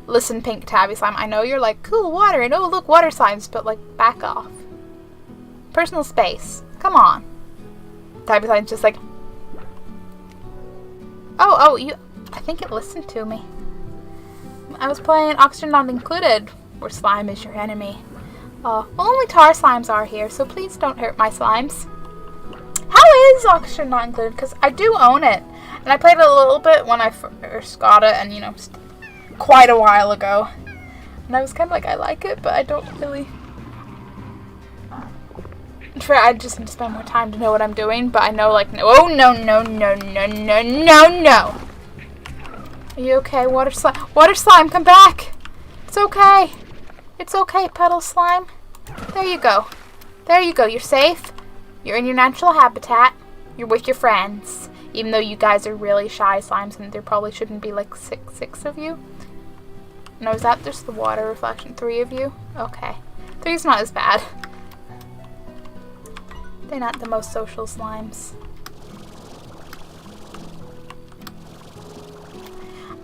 Listen, pink tabby slime, I know you're like, cool water, and oh, look, water slimes, but, like, back off. Personal space. Come on. Tabby slime's just like, oh, you, I think it listened to me. I was playing Oxygen Not Included, where slime is your enemy. Well, only tar slimes are here, so please don't hurt my slimes. How is Oxygen Not Included? Because I do own it. And I played it a little bit when I first got it, and, you know, quite a while ago. And I was kind of like, I like it, but I don't really... I just need to spend more time to know what I'm doing, but I know, like, no. Oh, no, no, no, no, no, no, no. Are you okay, water slime? Water slime, come back. It's okay. It's okay, puddle slime. There you go. There you go. You're safe. You're in your natural habitat. You're with your friends. Even though you guys are really shy slimes and there probably shouldn't be like six of you. No, is that just the water reflection? 3 of you? Okay. 3's not as bad. They're not the most social slimes.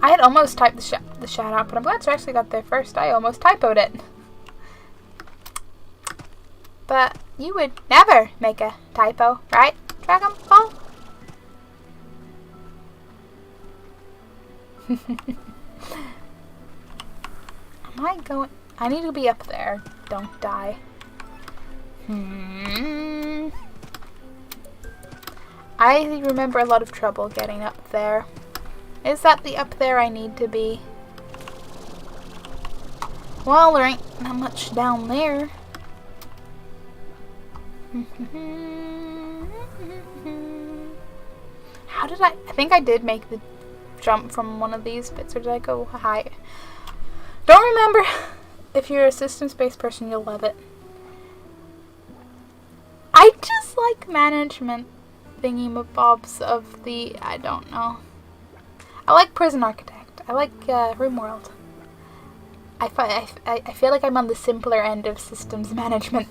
I had almost typed the shout out, but I'm glad you actually got there first. I almost typoed it. But you would never make a typo, right, Dragon Ball? Am I going? I need to be up there. Don't die. I remember a lot of trouble getting up there. Is that the up there I need to be? Well, there ain't not much down there. How did I think I did make the jump from one of these bits, or did I go high? Don't remember. If you're a systems-based person, you'll love it. I just like management thingy-mabobs of the, I don't know. I like Prison Architect. I like RimWorld. I feel like I'm on the simpler end of systems management.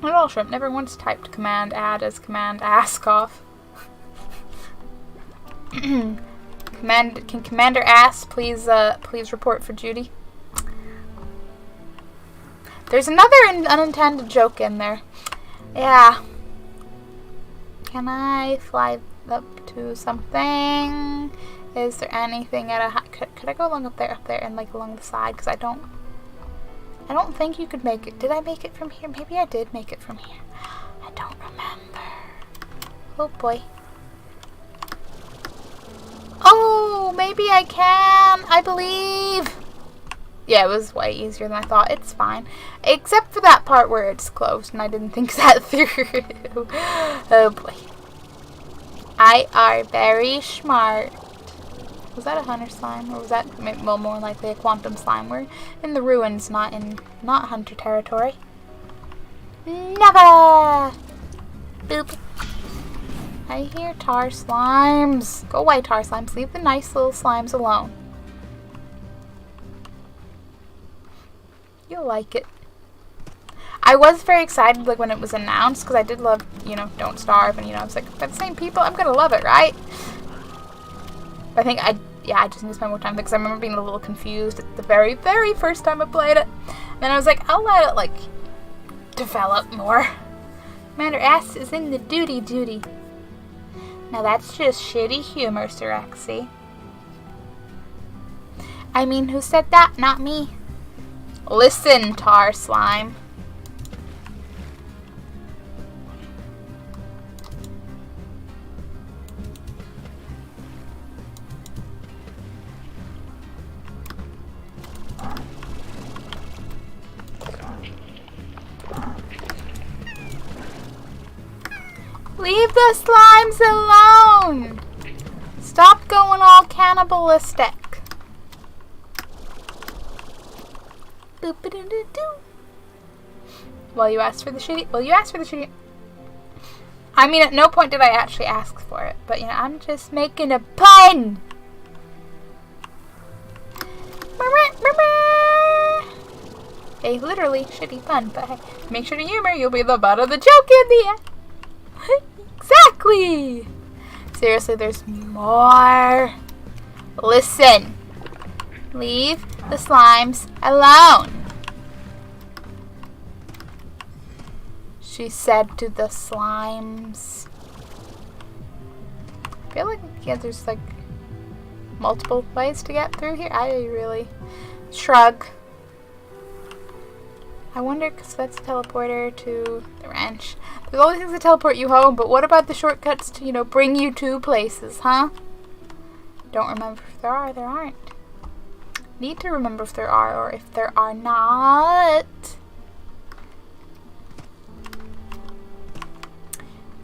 Little Shrimp never once typed command add as command ask off. Can Commander ask please report for duty? There's another unintended joke in there. Yeah. Can I fly up to something? Is there anything at a could I go along up there and like along the side? Because I don't think you could make it. Did I make it from here? Maybe I did make it from here. I don't remember. Oh boy. Oh, maybe I can. I believe. Yeah, it was way easier than I thought. It's fine. Except for that part where it's closed and I didn't think that through. Oh boy. I are very smart. Was that a hunter slime, or was that well, more likely a quantum slime? We're in the ruins, not hunter territory. Never. Boop. I hear tar slimes. Go away, tar slimes. Leave the nice little slimes alone. You'll like it. I was very excited like when it was announced because I did love, Don't Starve, and I was like, by the same people, I'm gonna love it, right? I think I just need to spend more time because I remember being a little confused at the very, very first time I played it. And then I was like, I'll let it develop more. Commander S is in the duty. Now that's just shitty humor, Sir Rexy. I mean, who said that? Not me. Listen, tar slime. Leave the slimes alone! Stop going all cannibalistic. Well, you asked for the shitty. I mean, at no point did I actually ask for it, but I'm just making a pun! A literally shitty pun, but hey, make sure to humor, you'll be the butt of the joke in the end. Exactly! Seriously, there's more. Listen. Leave the slimes alone. She said to the slimes. I feel like, there's multiple ways to get through here. I really shrug. I wonder, because that's a teleporter to the ranch. There's always things that teleport you home, but what about the shortcuts to, bring you to places, huh? don't remember if there are, there aren't. Need to remember if there are or if there are not.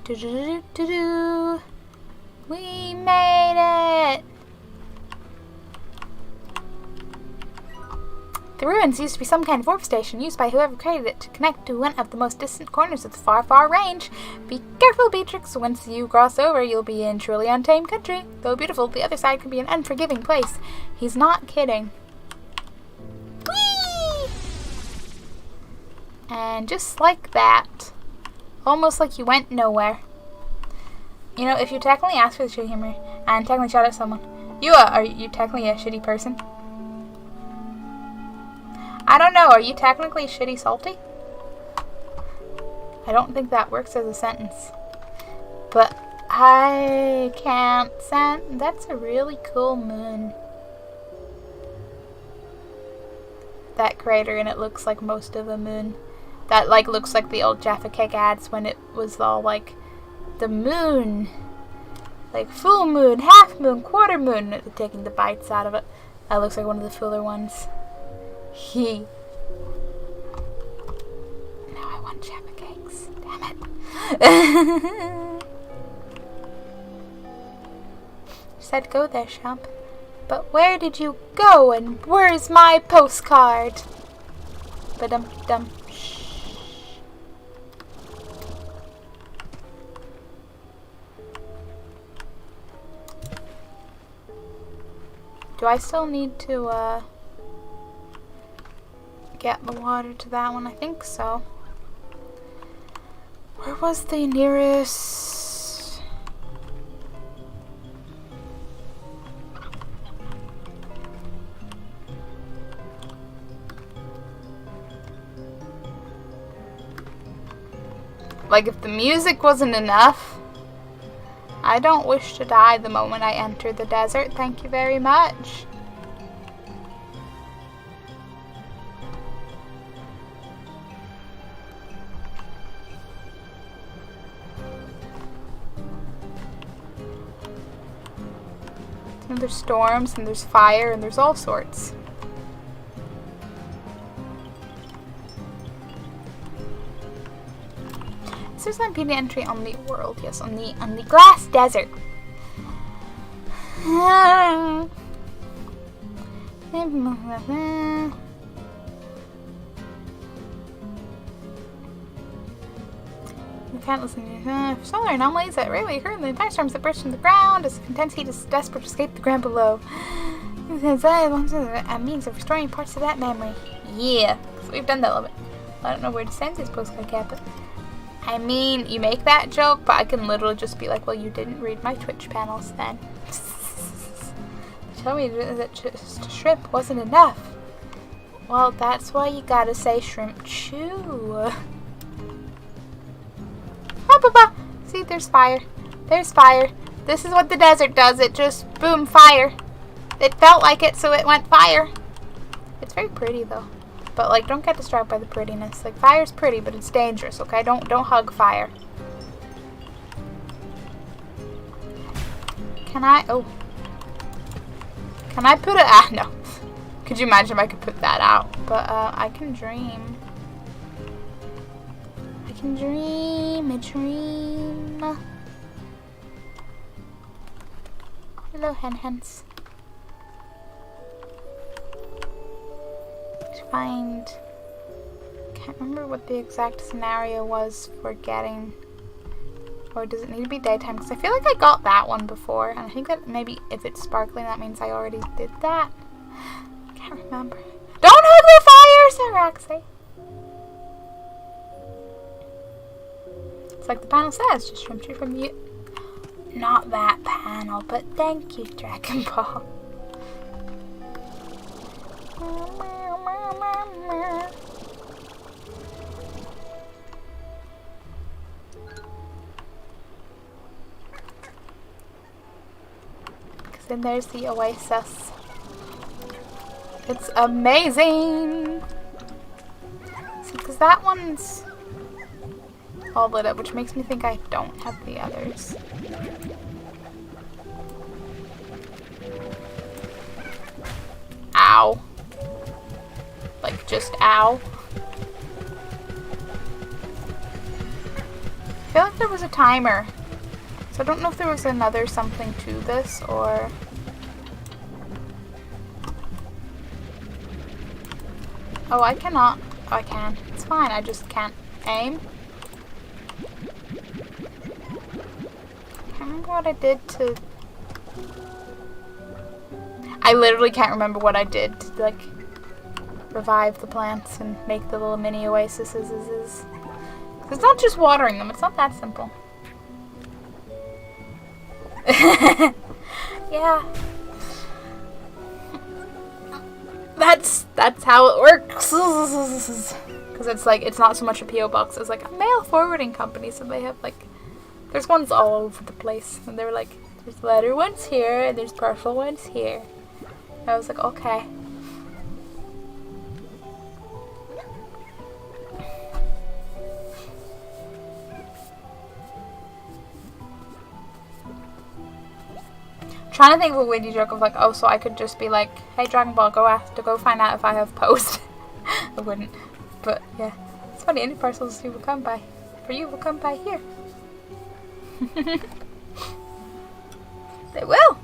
Do-do-do-do-do. We made it! The ruins used to be some kind of warp station used by whoever created it to connect to one of the most distant corners of the far, far range. Be careful, Beatrix. Once you cross over, you'll be in truly untamed country. Though beautiful, the other side can be an unforgiving place. He's not kidding. Whee! And just like that, almost like you went nowhere. You know, if you technically ask for the shitty humor and technically shout at someone, are you technically a shitty person? I don't know, are you technically shitty salty? I don't think that works as a sentence. But I can't send. That's a really cool moon. That crater, and it looks like most of a moon. That like looks like the old Jaffa Cake ads when it was all like the moon. Like full moon, half moon, quarter moon, taking the bites out of it. That looks like one of the fuller ones. Now I want Jaffa Cakes. Damn it. Said go there, champ. But where did you go and where's my postcard? Ba-dum-dum. Do I still need to get the water to that one? I think so. Where was the nearest? Like if the music wasn't enough, I don't wish to die the moment I enter the desert. Thank you very much. And there's storms, and there's fire, and there's all sorts. There's an impeded entry on the world, yes, on the glass desert. You can't listen to solar anomalies that rarely occur in the thunderstorms that burst from the ground as intense heat is desperate to escape the ground below. A means of restoring parts of that memory. Yeah, so we've done that a little bit. I don't know where to send this postcard cap, but I mean, you make that joke, but I can literally just be like, well, you didn't read my Twitch panels then. Tell me that just shrimp wasn't enough. Well, that's why you gotta say shrimp chew. See, there's fire. There's fire. This is what the desert does. It just, boom, fire. It felt like it, so it went fire. It's very pretty, though. But, like, don't get distracted by the prettiness. Like, fire's pretty, but it's dangerous, okay? Don't hug fire. Can I put it, no. Could you imagine if I could put that out? But, I can dream. I can dream a dream. Hello, hen-hens. Can't remember what the exact scenario was for getting, or does it need to be daytime? Because I feel like I got that one before, and I think that maybe if it's sparkling, that means I already did that. Can't remember. Don't hug the fire, Sir Roxy. It's like the panel says, just shrimp you from you. Not that panel, but thank you, Dragon Ball. Because then there's the oasis. It's amazing! See, because that one's all lit up, which makes me think I don't have the others. ow. Like, just ow. I feel like there was a timer. So I don't know if there was another something to this, or... Oh, I cannot. Oh, I can. It's fine, I just can't aim. I can't remember what I did to... I literally can't remember what I did to, like, revive the plants and make the little mini oases. It's not just watering them, it's not that simple. Yeah. That's how it works. Because it's like, it's not so much a P.O. box, it's like a mail forwarding company, so they have like, there's ones all over the place, and they're like, there's letter ones here, and there's parcel ones here. And I was like, okay. Trying to think of a witty joke of like, oh, so I could just be like, hey, Dragon Ball, go find out if I have post. I wouldn't, but yeah, it's funny. Any parcels you will come by, for you will come by here. They will.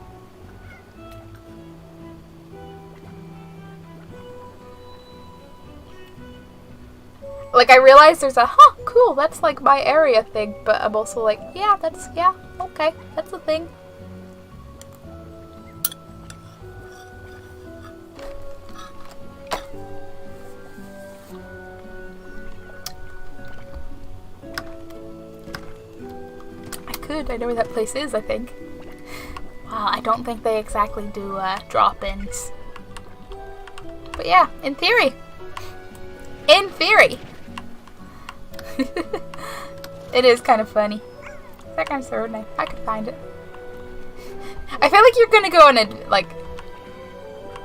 Like, I realize there's a cool, that's like my area thing, but I'm also like, yeah, okay, that's a thing. I know where that place is, I think. Wow, I don't think they exactly do drop-ins. But yeah, in theory. In theory. It is kind of funny. That kind of third name. I could find it. I feel like you're gonna go on a, like,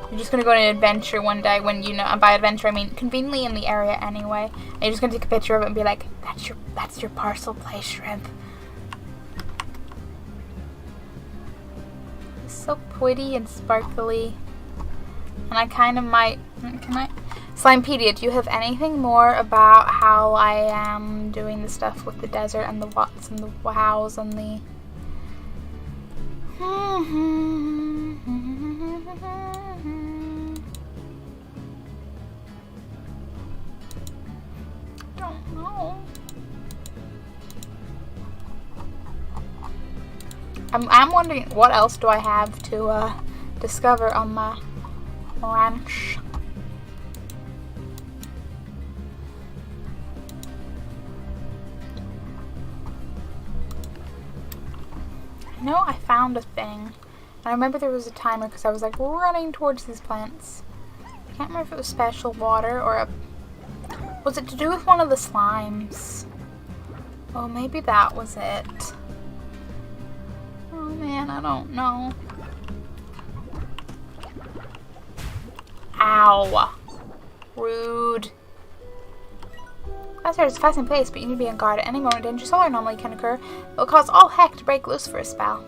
you're just gonna go on an adventure one day when, you know, and by adventure I mean conveniently in the area anyway. And you're just gonna take a picture of it and be like, that's your parcel place, shrimp. So pretty and sparkly. And I kind of might... Can I... Slimepedia, do you have anything more about how I am doing the stuff with the desert and the whats and the wows and the... Don't know. I'm wondering, what else do I have to discover on my ranch? I know I found a thing. And I remember there was a timer because I was like running towards these plants. I can't remember if it was special water or a... Was it to do with one of the slimes? Oh, maybe that was it. Oh man, I don't know. Ow. Rude. Class is a fascinating place, but you need to be on guard at any moment. Danger solar anomaly can occur. It will cause all heck to break loose for a spell.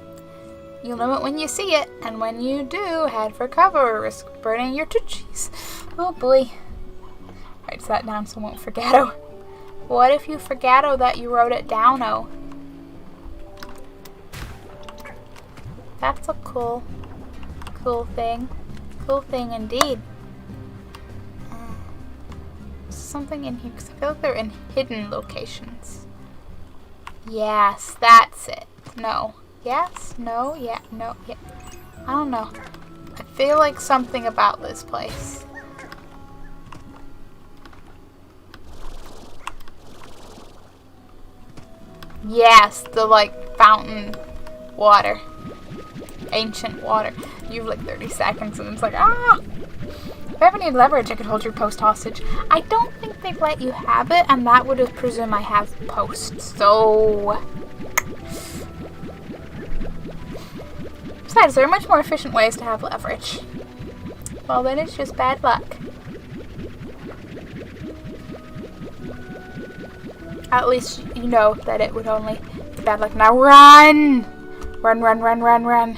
You'll know it when you see it, and when you do, head for cover or risk burning your toochies. Oh boy. Write that down so I won't forget-o. What if you forget-o that you wrote it down-o? That's a cool thing. Cool thing indeed. Something in here, because I feel like they're in hidden locations. Yes, that's it. No. Yes? No? Yeah. No? Yeah. I don't know. I feel like something about this place. Yes, the, like, fountain water. Ancient water. You have like 30 seconds and it's like, ah! If I ever need leverage, I could hold your post hostage. I don't think they'd let you have it, and that would have presumed I have post. So... Besides, there are much more efficient ways to have leverage. Well, then it's just bad luck. At least you know that it would only be bad luck. Now run! Run, run, run, run, run.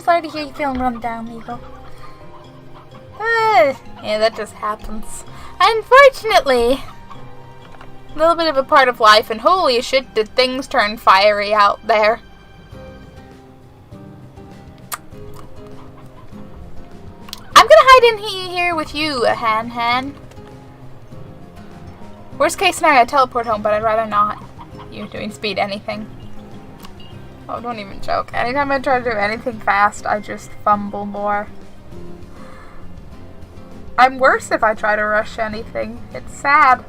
I'm sorry to hear you feeling run down, Eagle. Yeah, that just happens. Unfortunately, a little bit of a part of life, and holy shit, did things turn fiery out there. I'm gonna hide in here with you, Han. Worst case scenario, teleport home, but I'd rather not. You doing speed anything. Oh, don't even joke. Anytime I try to do anything fast, I just fumble more. I'm worse if I try to rush anything. It's sad.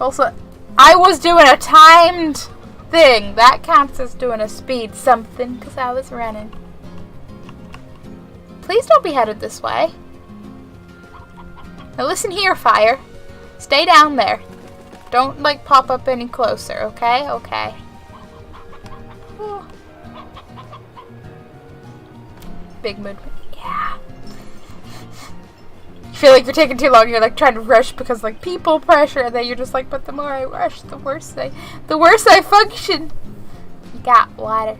Also, I was doing a timed thing. That counts as doing a speed something because I was running. Please don't be headed this way. Now listen here, Fire. Stay down there. Don't, like, pop up any closer, okay? Okay. Whew. Big mood. Yeah. You feel like you're taking too long. You're, like, trying to rush because, like, people pressure. And then you're just like, but the more I rush, the worse I function. You got water.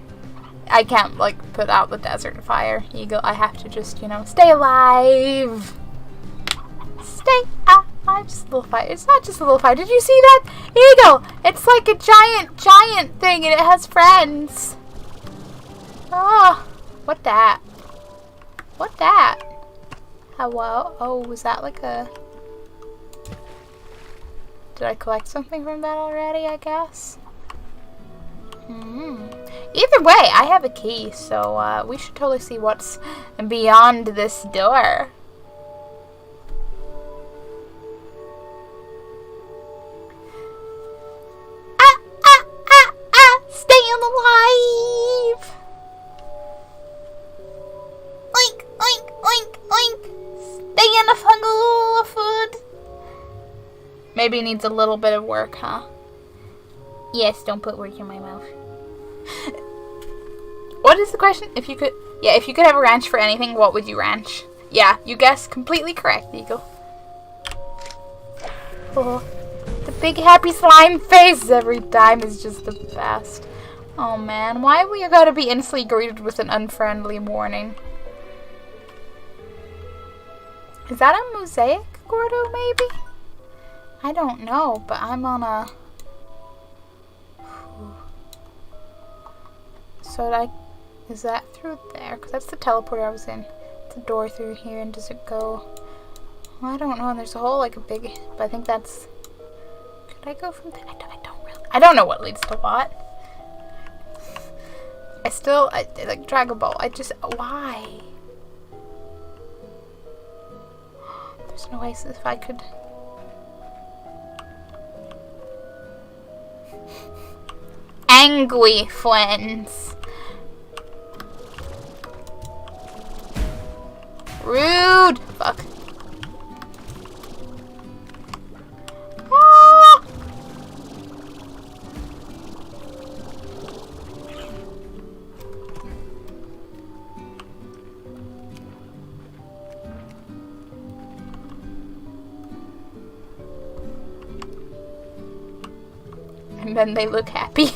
I can't, like, put out the desert fire, Eagle. I have to just, you know, stay alive. Stay alive. Just a little fire. It's not just a little fire. Did you see that? Eagle! It's like a giant thing and it has friends. Oh, what that? What that? Hello? Oh, was that like a... Did I collect something from that already, I guess? Either way, I have a key, so we should totally see what's beyond this door. Staying alive! Oink, oink, oink, oink! Stay in a funnel of food! Maybe it needs a little bit of work, huh? Yes, don't put work in my mouth. What is the question? If you could have a ranch for anything, what would you ranch? Yeah, you guessed completely correct, Eagle. Oh, the big happy slime face every time is just the best. Oh man, why have we gotta be instantly greeted with an unfriendly warning? Is that a mosaic, Gordo, maybe? I don't know, but I'm on a... So is that through there? Because that's the teleporter I was in. It's a door through here, and does it go... Well, I don't know, and there's a whole, like, a big... But I think that's... Could I go from there? I don't know what leads to what. I like Dragon Ball. Why? There's no way if I could... Angry friends. Rude. Fuck. Ah. And then they look happy.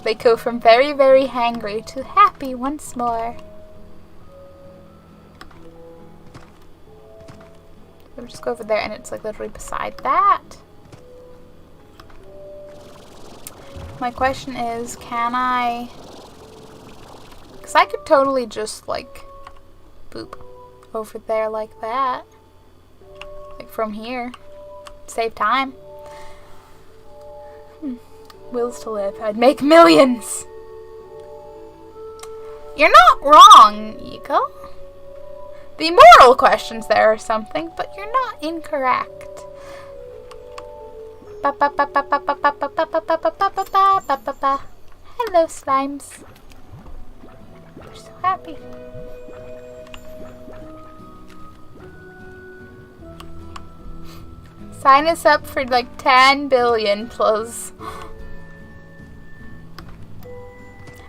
They go from very, very hangry to happy once more. We'll just go over there, and it's like literally beside that. My question is, can I... Because I could totally just, like, boop over there like that. Like from here. Save time. Wills to live. I'd make millions. You're not wrong, Eagle. The moral questions there or something, but you're not incorrect. Hello, slimes. They're so happy. Sign us up for like 10 billion plus.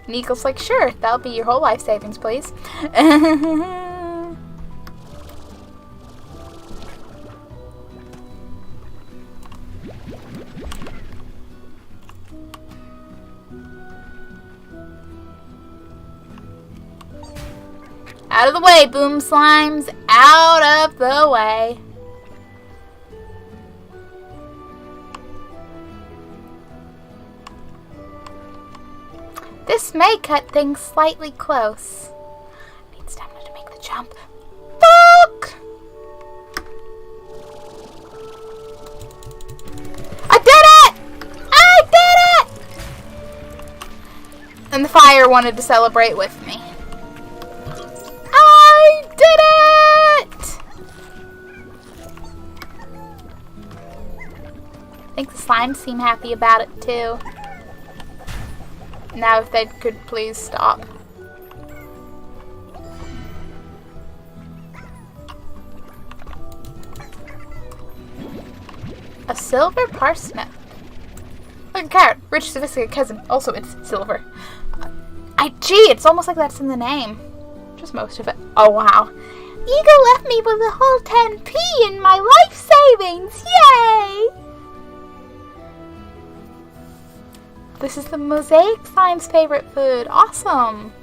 Nico's like, sure, that'll be your whole life savings, please. Out of the way, Boom Slimes. Out of the way. This may cut things slightly close. I need stamina to make the jump. Fuck! I did it! I did it! And the fire wanted to celebrate with me. I did it! I think the slimes seem happy about it too. Now if they could please stop. A silver parsnip. Like a carrot. Rich, sophisticated cousin. Also, it's silver. Gee, it's almost like that's in the name. Just most of it. Oh, wow. Eagle left me with a whole 10p in my life savings. Yay! This is the Mosaic Slime's favorite food. Awesome.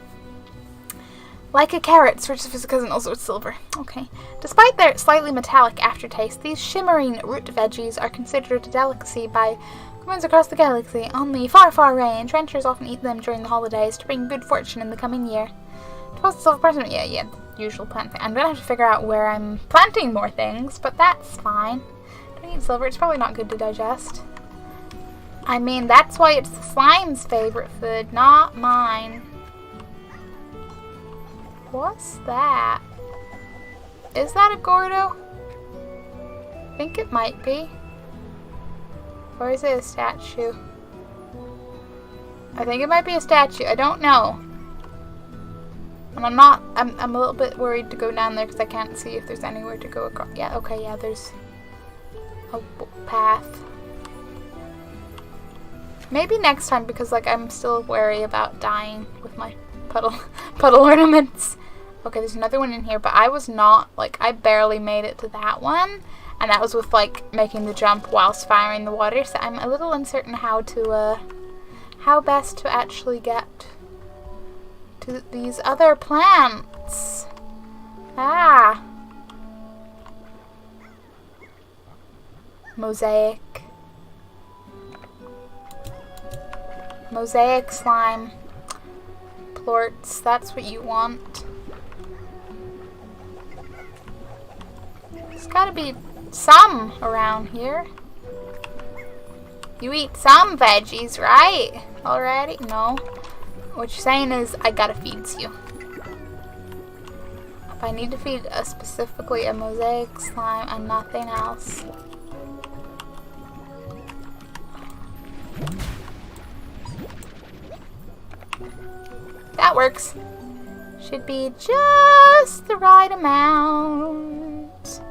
Like a carrot, it's rich, sophisticated cousin. Also, it's silver. Okay. Despite their slightly metallic aftertaste, these shimmering root veggies are considered a delicacy by humans across the galaxy. On the far, far range, ranchers often eat them during the holidays to bring good fortune in the coming year. Toast silver parsnip. Yeah, usual plant thing. I'm gonna have to figure out where I'm planting more things, but that's fine. Don't eat silver. It's probably not good to digest. I mean, that's why it's the slime's favorite food, not mine. What's that? Is that a Gordo? I think it might be. Or is it a statue? I think it might be a statue. I don't know. And I'm a little bit worried to go down there because I can't see if there's anywhere to go across. Yeah, okay, yeah, there's a path. Maybe next time because, like, I'm still wary about dying with my puddle ornaments. Okay, there's another one in here, but I was not, like, I barely made it to that one. And that was with, like, making the jump whilst firing the water. So I'm a little uncertain how best to actually get to these other plants. Ah. Mosaic slime. Plorts, that's what you want. There's gotta be some around here. You eat some veggies, right? Already? No. What you're saying is I gotta feed you. If I need to feed specifically a mosaic slime and nothing else. That works. Should be just the right amount.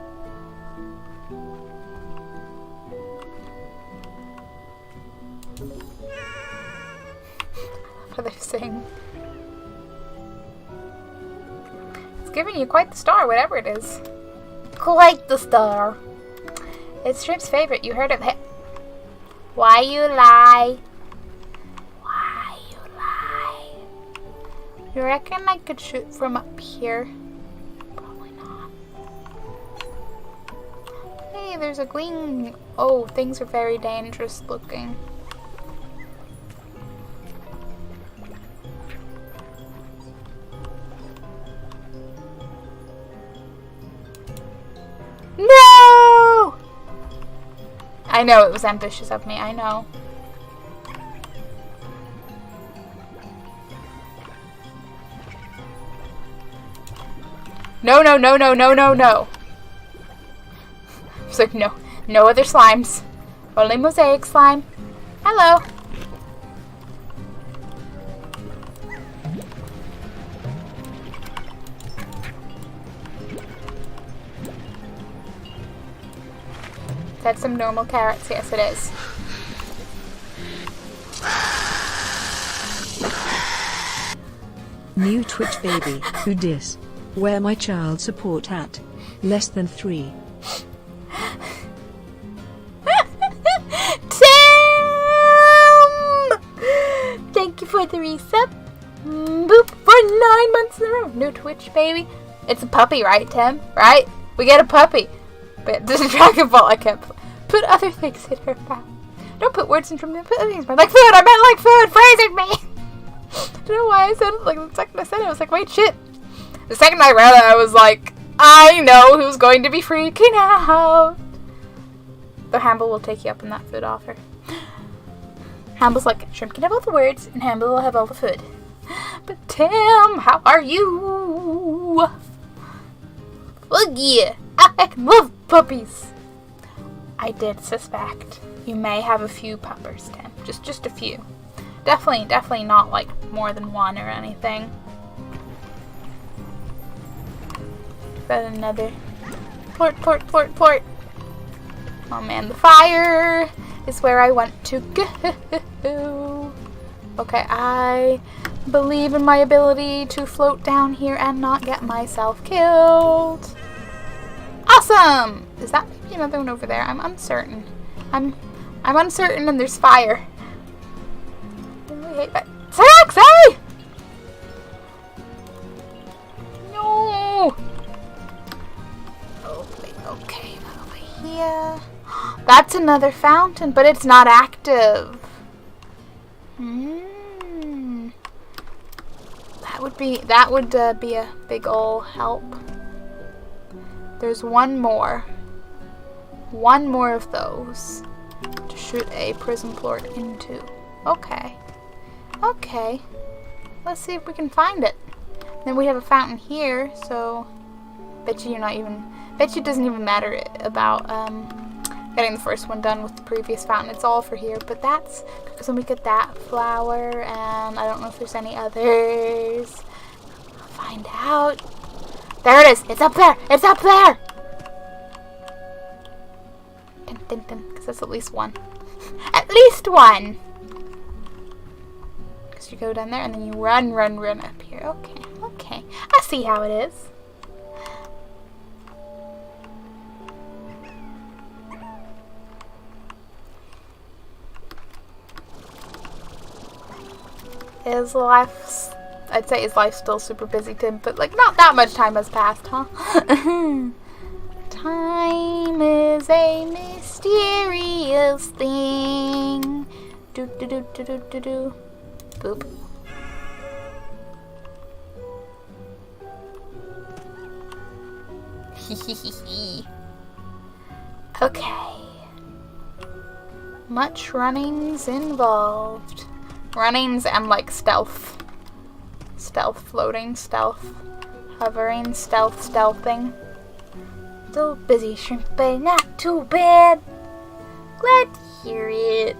What are they saying? It's giving you quite the star, whatever it is. Quite the star. It's Shrimp's favorite. You heard of it. Why you lie? Why you lie? You reckon I could shoot from up here? Probably not. Hey, there's a gleam. Oh, things are very dangerous looking. No! I know it was ambitious of me, I know. No, no, no, no, no, no, no. It's like, no. No other slimes. Only mosaic slime. Hello. That's some normal carrots. Yes, it is. New Twitch baby. Who dis? Where my child support at? Less than 3. Tim! Thank you for the resub. Boop for 9 months in a row. New Twitch baby. It's a puppy, right, Tim? Right? We get a puppy. But this is Dragon Ball. I can't put other things in her mouth. Don't put words in from me. Put other things in my mouth. Like food. I meant like food. Phrasing me. I don't know why I said it. Like the second I said it, I was like, wait, shit. The second I read it, I was like, I know who's going to be freaking out. The Hamble will take you up on that food offer. Hamble's like, Shrimp can have all the words, and Hamble will have all the food. But Tim, how are you? Oh yeah, I love puppies. I did suspect you may have a few puppers, Tim. Just a few. Definitely not like more than one or anything. Got another. Port. Oh man, the fire is where I want to go. Okay, I believe in my ability to float down here and not get myself killed. Awesome! Is that maybe another one over there? I'm uncertain. I'm uncertain and there's fire. I hate that. Sexy! No! Okay, over here. That's another fountain, but it's not active. That would be a big ol' help. There's one more of those to shoot a prism plort into. Okay. Let's see if we can find it. Then we have a fountain here, so bet you it doesn't even matter about getting the first one done with the previous fountain. It's all for here, but that's because when we get that flower, and I don't know if there's any others. I'll find out. There it is. It's up there. Because that's at least one. At least one. Because you go down there and then you run up here. Okay. I see how it is. I'd say his life's still super busy, Tim, but like not that much time has passed, huh? Time is a mysterious thing. Do. Boop. Okay. Much running's involved. Runnings and like stealth floating, stealth hovering, stealthing. Still busy, Shrimp, but not too bad. Glad to hear it.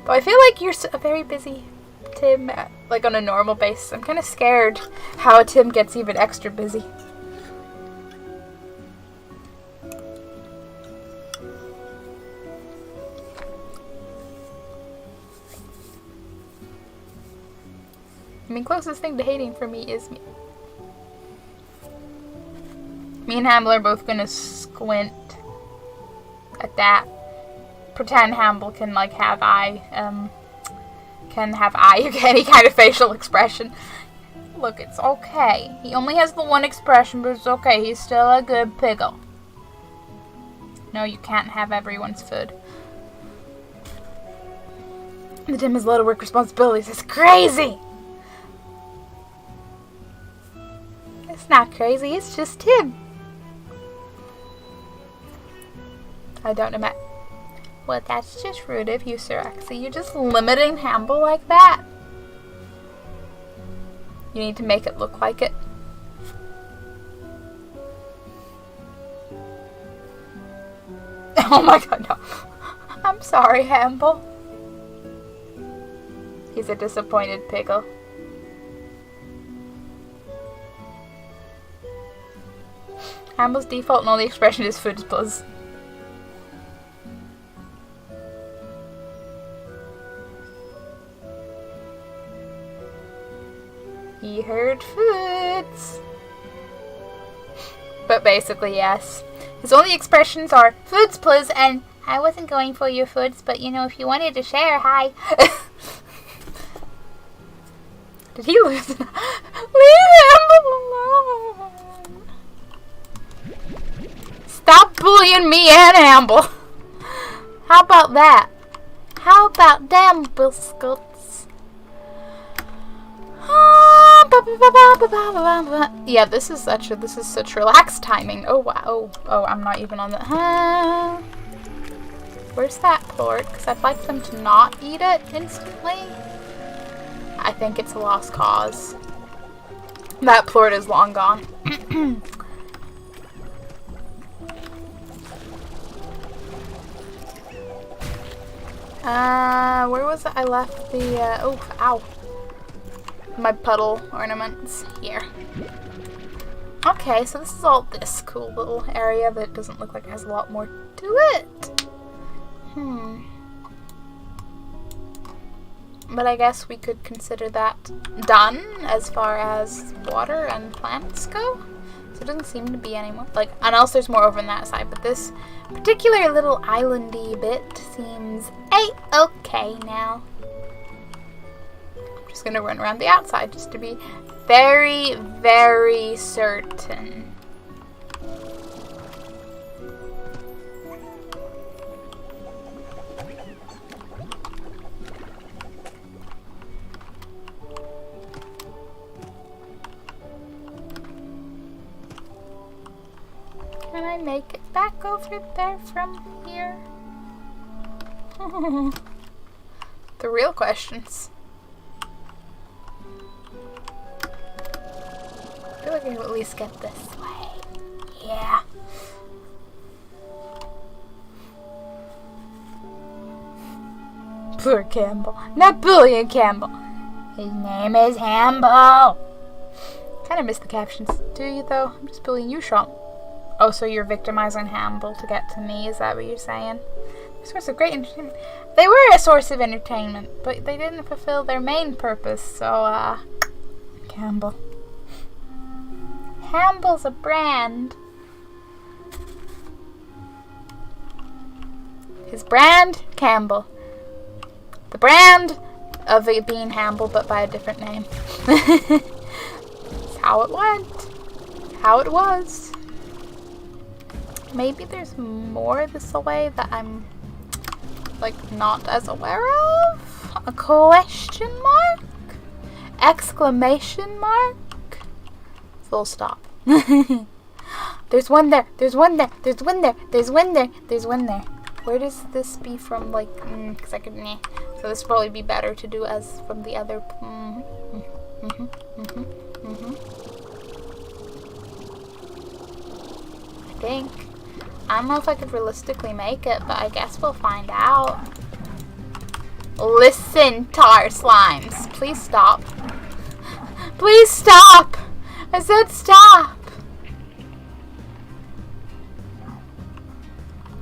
But I feel like you're a very busy Tim, like on a normal basis. I'm kind of scared how Tim gets even extra busy. I mean, closest thing to hating for me is me. Me and Hamble are both gonna squint at that. Pretend Hamble can like have eye, any kind of facial expression. Look, it's okay. He only has the one expression, but it's okay. He's still a good piggle. No, you can't have everyone's food. The Tim has a lot of work responsibilities. It's crazy. It's not crazy. It's just Tim. I don't know. Well, that's just rude of you, Sir Axie. You're just limiting Hamble like that. You need to make it look like it. Oh my god, no. I'm sorry, Hamble. He's a disappointed piggle. Hamble's default and only expression is food buzz. He heard foods. But basically, yes. His only expressions are foods, please, and I wasn't going for your foods, but you know, if you wanted to share, hi. Did he lose? Leave Hamble alone. Stop bullying me and Hamble. How about that? How about damn biscuits? Yeah, this is such relaxed timing. Oh wow. Oh, I'm not even on the. Where's that plort? Because I'd like them to not eat it instantly. I think it's a lost cause. That plort is long gone. Where was it? I left the, oh, ow. My puddle ornaments here. Okay, so this is all this cool little area that doesn't look like it has a lot more to it. But I guess we could consider that done as far as water and plants go. So it doesn't seem to be any more. Like, unless there's more over on that side. But this particular little islandy bit seems a-okay now. I'm just gonna run around the outside just to be very, very certain. Can I make it back over there from here? The real questions. I feel like I can at least get this way. Yeah. Poor Campbell. Not bullying Campbell. His name is Hamble. Kind of miss the captions. Do you though? I'm just bullying you, Sean. Oh, so you're victimizing Hamble to get to me? Is that what you're saying? A source of great entertainment. They were a source of entertainment, but they didn't fulfill their main purpose, so, Campbell. Hamble's a brand. His brand, Campbell. The brand of it being Hamble, but by a different name. That's how it went. How it was. Maybe there's more this way that I'm, like, not as aware of? A question mark? Exclamation mark? Full stop. There's one there. There's one there. There's one there. There's one there. There's one there. Where does this be from? Like, because I could, So this would probably be better to do as from the other. I think. I don't know if I could realistically make it, but I guess we'll find out. Listen, tar slimes. Please stop. Please stop. I said stop.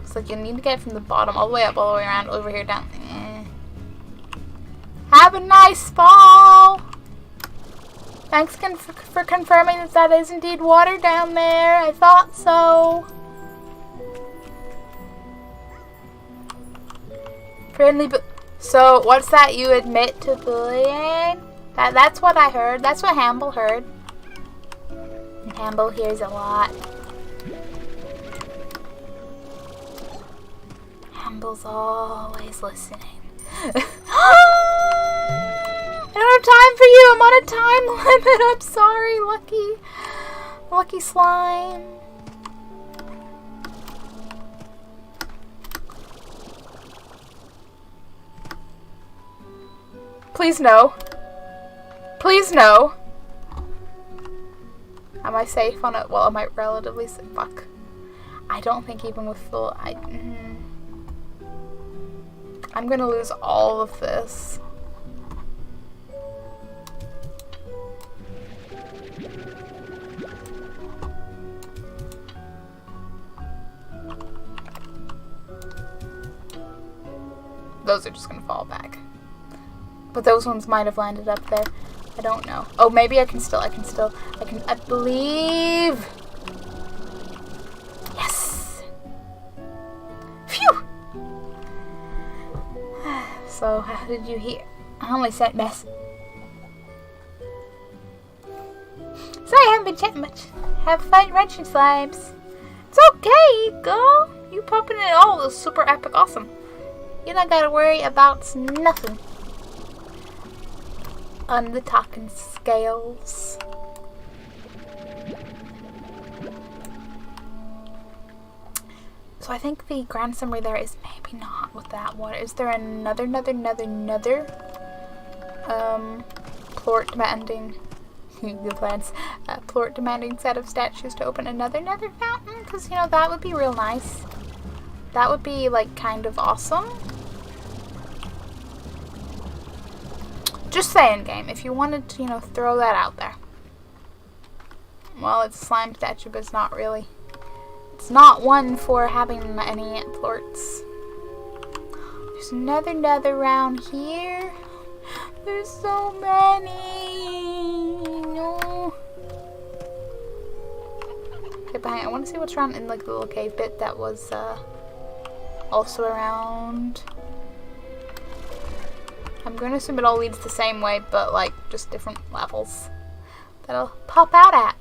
It's like you need to get from the bottom all the way up, all the way around, over here, down. Have a nice fall. Thanks for confirming that is indeed water down there. I thought so. Friendly, but so what's that? You admit to bullying? That's what I heard. That's what Hamble heard. And Hamble hears a lot. Hamble's always listening. I don't have time for you. I'm on a time limit. I'm sorry, Lucky Slime. Please no. Please no. Am I safe on it? Well, am I relatively safe? Fuck. I don't think even with full... I'm gonna lose all of this. Those are just gonna fall back. But those ones might have landed up there. I don't know. Oh, maybe I believe. Yes. Phew. So, how did you hear? I only sent haven't been chatting much. Have fun wrenching slimes. It's okay, girl. You popping it all is super epic awesome. You don't gotta worry about nothing. On the talking scales. So I think the grand summary there is maybe not with that one. Is there another plort demanding the plans plort demanding set of statues to open another nether fountain? Because you know that would be real nice. That would be like kind of awesome. Just saying, game, if you wanted to, you know, throw that out there. Well, it's a slime statue, but it's not really. It's not one for having any plorts. There's another nether around here. There's so many. No. Okay, but I want to see what's around in like the little cave bit that was also around. I'm going to assume it all leads the same way, but like just different levels that'll pop out at.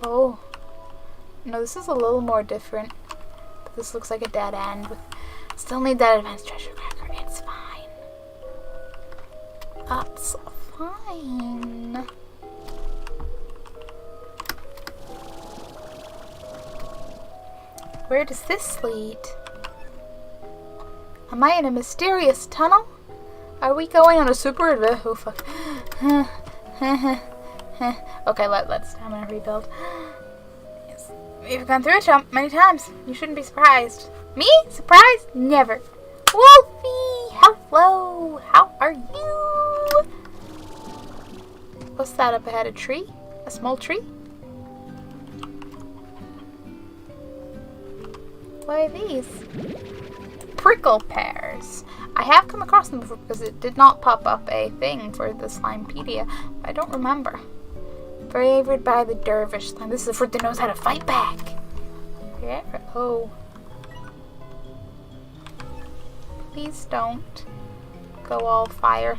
Oh. No, this is a little more different. But this looks like a dead end. Still need that advanced treasure cracker. It's fine. That's fine. Where does this lead? Am I in a mysterious tunnel? Are we going on a super adventure? Oh fuck. Okay, let's. I'm gonna rebuild. Yes. We've gone through a jump many times. You shouldn't be surprised. Me? Surprised? Never. Wolfie! Hello! How are you? What's that up ahead? A tree? A small tree? What are these? Prickle pears. I have come across them before because it did not pop up a thing for the Slimepedia. I don't remember. Favored by the dervish slime. This is a fruit that knows how to fight back. Yeah. Oh. Please don't go all fire.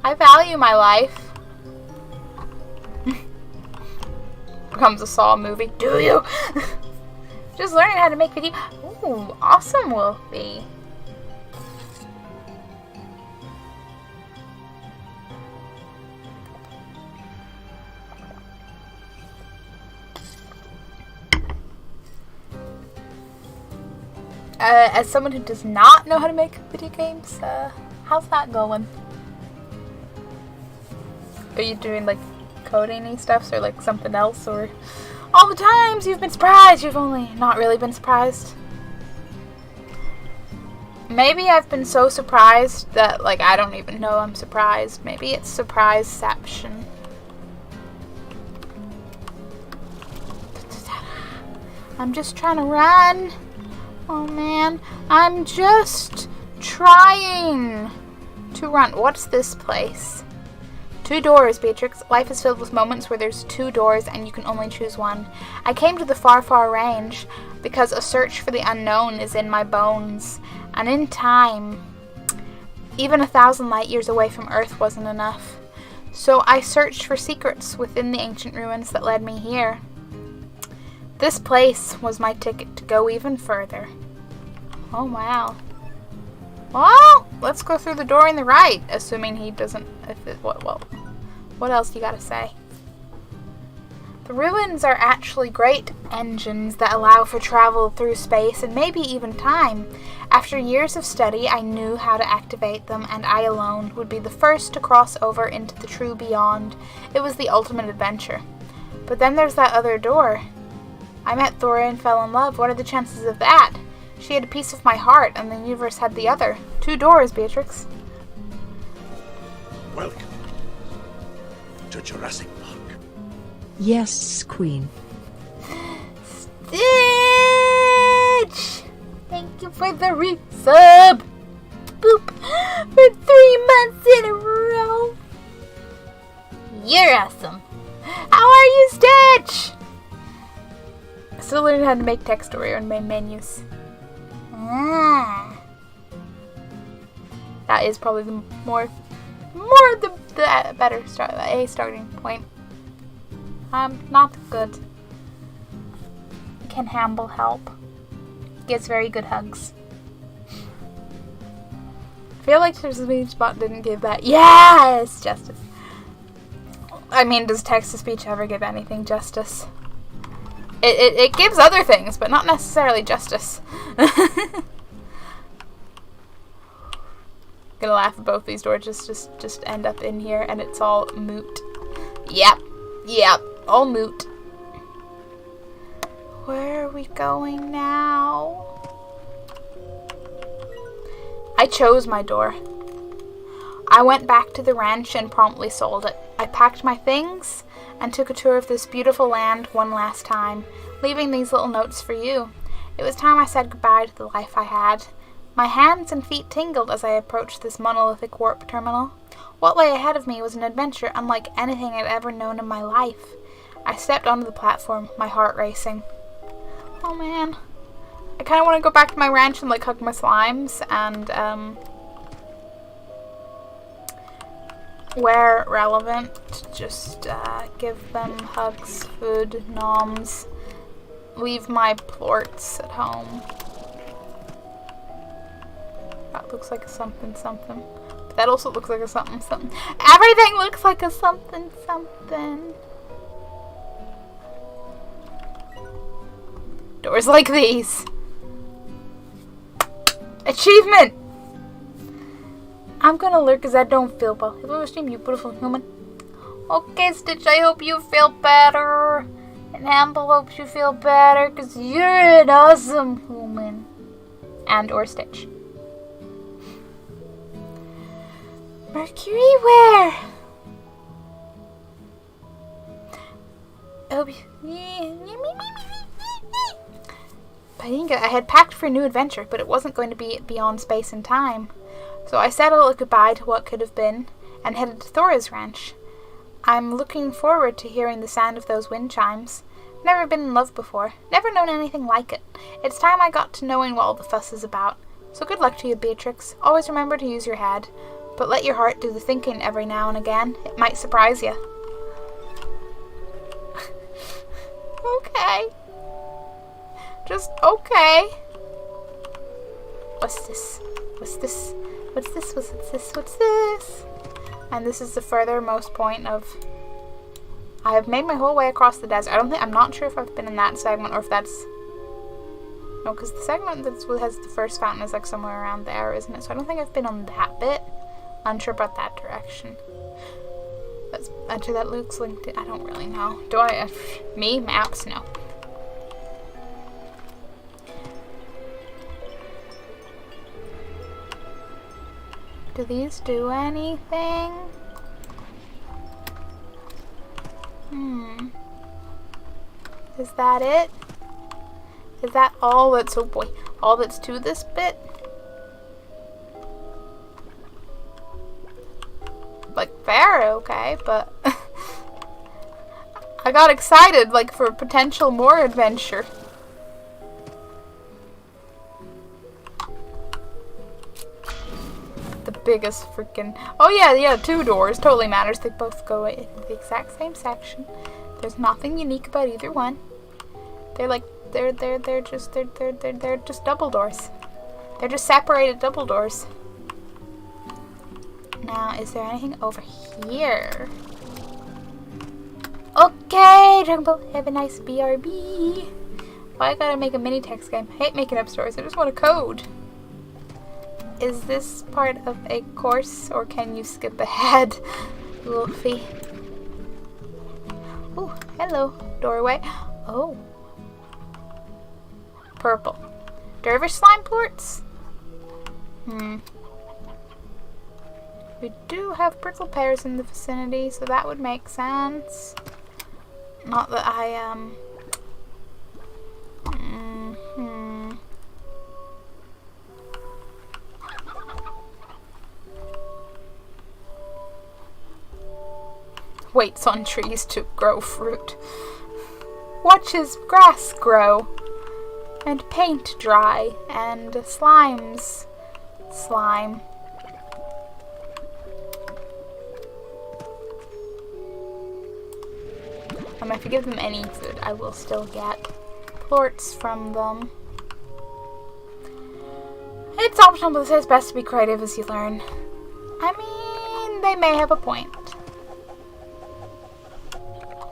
I value my life. Becomes a Saw movie. Do you? Just learning how to make video. Ooh, awesome, Wolfie. As someone who does not know how to make video games, how's that going? Are you doing like coding-y stuff or like something else, or all the times you've been surprised, you've only not really been surprised? Maybe I've been so surprised that like I don't even know I'm surprised. Maybe it's surpriseception. I'm just trying to run. Oh man, I'm just trying to run. What's this place? 2 doors, Beatrix. Life is filled with moments where there's 2 doors and you can only choose one. I came to the far range because a search for the unknown is in my bones. And in time, even 1,000 light years away from Earth wasn't enough. So I searched for secrets within the ancient ruins that led me here. This place was my ticket to go even further. Oh wow. Well, let's go through the door on the right, assuming he doesn't. What else you gotta say? The ruins are actually great engines that allow for travel through space and maybe even time. After years of study, I knew how to activate them, and I alone would be the first to cross over into the true beyond. It was the ultimate adventure. But then there's that other door. I met Thora and fell in love. What are the chances of that? She had a piece of my heart, and the universe had the other. 2 doors, Beatrix. Welcome to Jurassic Park. Yes, Queen. Stitch! Thank you for the resub. Boop! For 3 months in a row. You're awesome. How are you, Stitch? Still learning how to make text or on main menus. That is probably the better starting point. I'm not good. Can Hamble help? Gives very good hugs. I feel like there's a speech bot didn't give that. Yes! Justice. I mean, does text-to-speech ever give anything justice? It gives other things, but not necessarily justice. Gonna laugh at both these doors, just end up in here and it's all moot. Yep, all moot. Where are we going now? I chose my door. I went back to the ranch and promptly sold it. I packed my things and took a tour of this beautiful land one last time, leaving these little notes for you. It was time I said goodbye to the life I had. My hands and feet tingled as I approached this monolithic warp terminal. What lay ahead of me was an adventure unlike anything I'd ever known in my life. I stepped onto the platform, my heart racing. Oh man. I kind of want to go back to my ranch and like hug my slimes and where relevant, just give them hugs, food, noms, leave my plorts at home. That looks like a something something. But that also looks like a something something. Everything looks like a something something. Doors like these. Achievement! I'm gonna lurk because I don't feel well. Have you ever seen you beautiful human? Okay, Stitch, I hope you feel better. And Hamble hopes you feel better because you're an awesome human. And or Stitch. Mercury where? Oh, I had packed for a new adventure, but it wasn't going to be beyond space and time. So I said a little goodbye to what could have been, and headed to Thora's ranch. I'm looking forward to hearing the sound of those wind chimes. Never been in love before, never known anything like it. It's time I got to knowing what all the fuss is about. So good luck to you, Beatrix. Always remember to use your head, but let your heart do the thinking every now and again. It might surprise you. Okay. Just okay. What's this? What's this? What's this? What's this? What's this? And this is the furthermost point of... I have made my whole way across the desert. I'm not sure if I've been in that segment or if that's... No, because the segment that has the first fountain is like somewhere around there, isn't it? So I don't think I've been on that bit. Unsure about that direction. Let's enter that Luke's LinkedIn. I don't really know. Do I? Me? Maps? No. Do these do anything? Is that it? Is that all that's, oh boy, all that's to this bit? Like, fair, okay, but I got excited, like, for potential more adventure. The biggest freaking... Oh yeah, 2 doors. Totally matters. They both go in the exact same section. There's nothing unique about either one. They're like, they're just double doors. They're just separated double doors. Now, is there anything over here? Okay, Dragon Ball, have a nice BRB. Why I gotta make a mini text game? I hate making up stories. I just want to code. Is this part of a course, or can you skip ahead, Wolfie? Oh, hello, doorway. Oh. Purple. Dervish slime plorts? We do have prickle pears in the vicinity, so that would make sense. Not that I, waits on trees to grow fruit. Watches grass grow, and paint dry, and slimes slime. If you give them any food, I will still get plorts from them. It's optional, but it says best to be creative as you learn. I mean, they may have a point.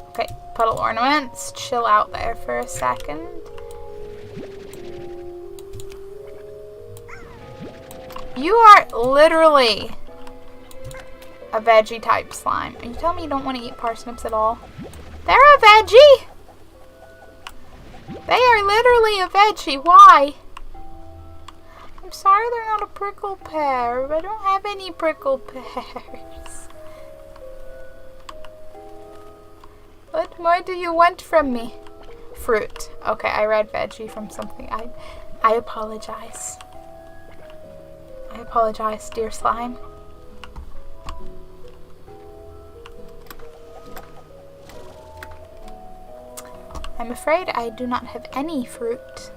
Okay, puddle ornaments. Chill out there for a second. You are literally a veggie type slime. Are you telling me you don't want to eat parsnips at all? They're a veggie! They are literally a veggie. Why? I'm sorry they're not a prickle pear, but I don't have any prickle pears. What more do you want from me? Fruit. Okay, I read veggie from something. I apologize. I apologize, dear slime. I'm afraid I do not have any fruit.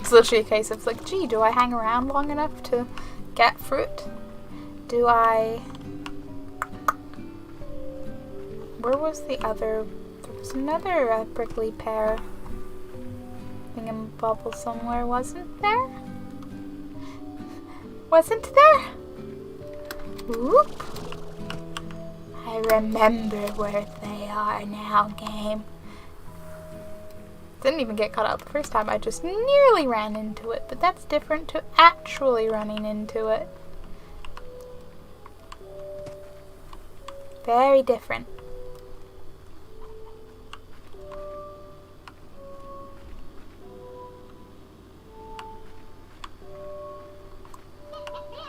It's literally a case of like, gee, do I hang around long enough to get fruit? Do I... Where was the other... There was another prickly pear thingamabobble somewhere, wasn't there? Wasn't there? Whoop. I remember where they are now, game. Didn't even get caught out the first time. I just nearly ran into it, but that's different to actually running into it. Very different.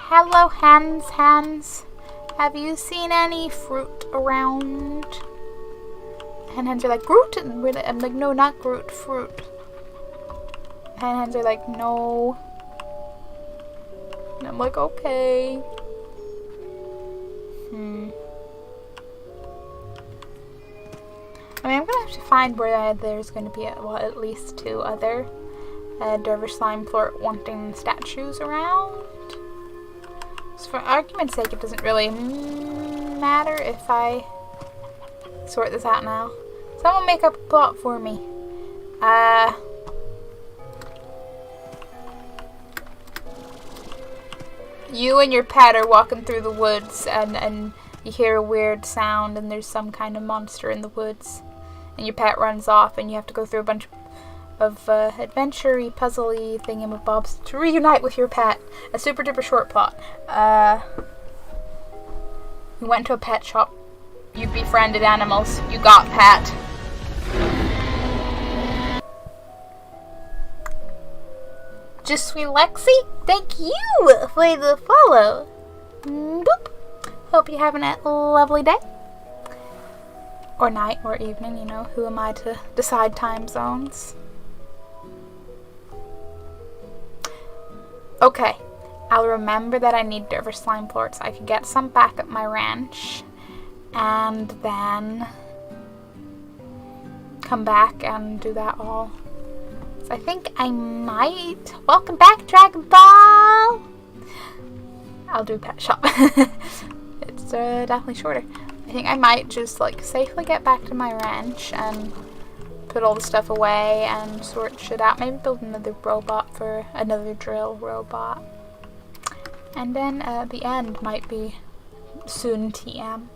Hello, Hans. Have you seen any fruit around? And Hans are like, Groot? And I'm like, no, not Groot, fruit. And Hans are like, no. And I'm like, okay. I mean, I'm gonna have to find where there's gonna be, at least 2 other Dervish Slime Plort wanting statues around. So for argument's sake, it doesn't really matter if I sort this out now. Someone make up a plot for me. You and your pet are walking through the woods and you hear a weird sound and there's some kind of monster in the woods. And your pet runs off and you have to go through a bunch of adventure-y, puzzle-y thingamabobs to reunite with your pet. A super duper short plot. You went to a pet shop. You befriended animals. You got pet. Just sweet Lexi, thank you for the follow. Boop. Hope you're having a lovely day. Or night, or evening, you know. Who am I to decide time zones? Okay, I'll remember that I need Dervish Slime Plorts. I could get some back at my ranch, and then come back and do that all. So I think I might... Welcome back, Dragon Ball! I'll do Pet Shop. It's definitely shorter. I think I might just like safely get back to my ranch and put all the stuff away and sort shit out. Maybe build another robot for another drill robot. And then the end might be soon TM.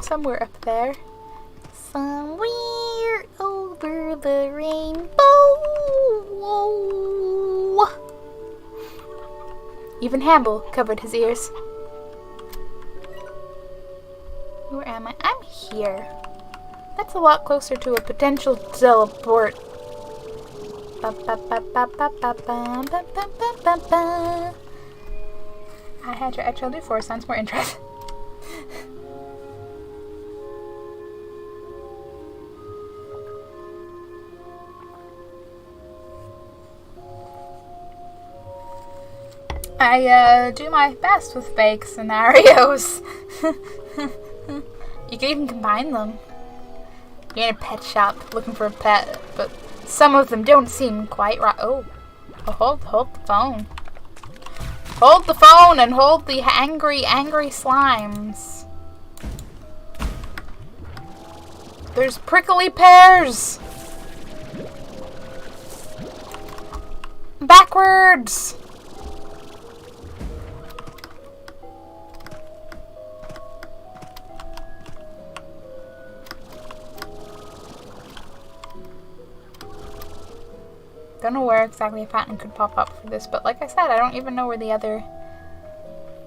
Somewhere up there. Somewhere over the rainbow. Even Hamble covered his ears. Where am I? I'm here. That's a lot closer to a potential teleport. I had your actual do 4 sounds more interesting. I do my best with vague scenarios. You can even combine them. You're in a pet shop looking for a pet, but some of them don't seem quite right. Oh, hold the phone. Hold the phone and hold the angry slimes. There's prickly pears. Backwards. Don't know where exactly a fountain could pop up for this, but like I said, I don't even know where the other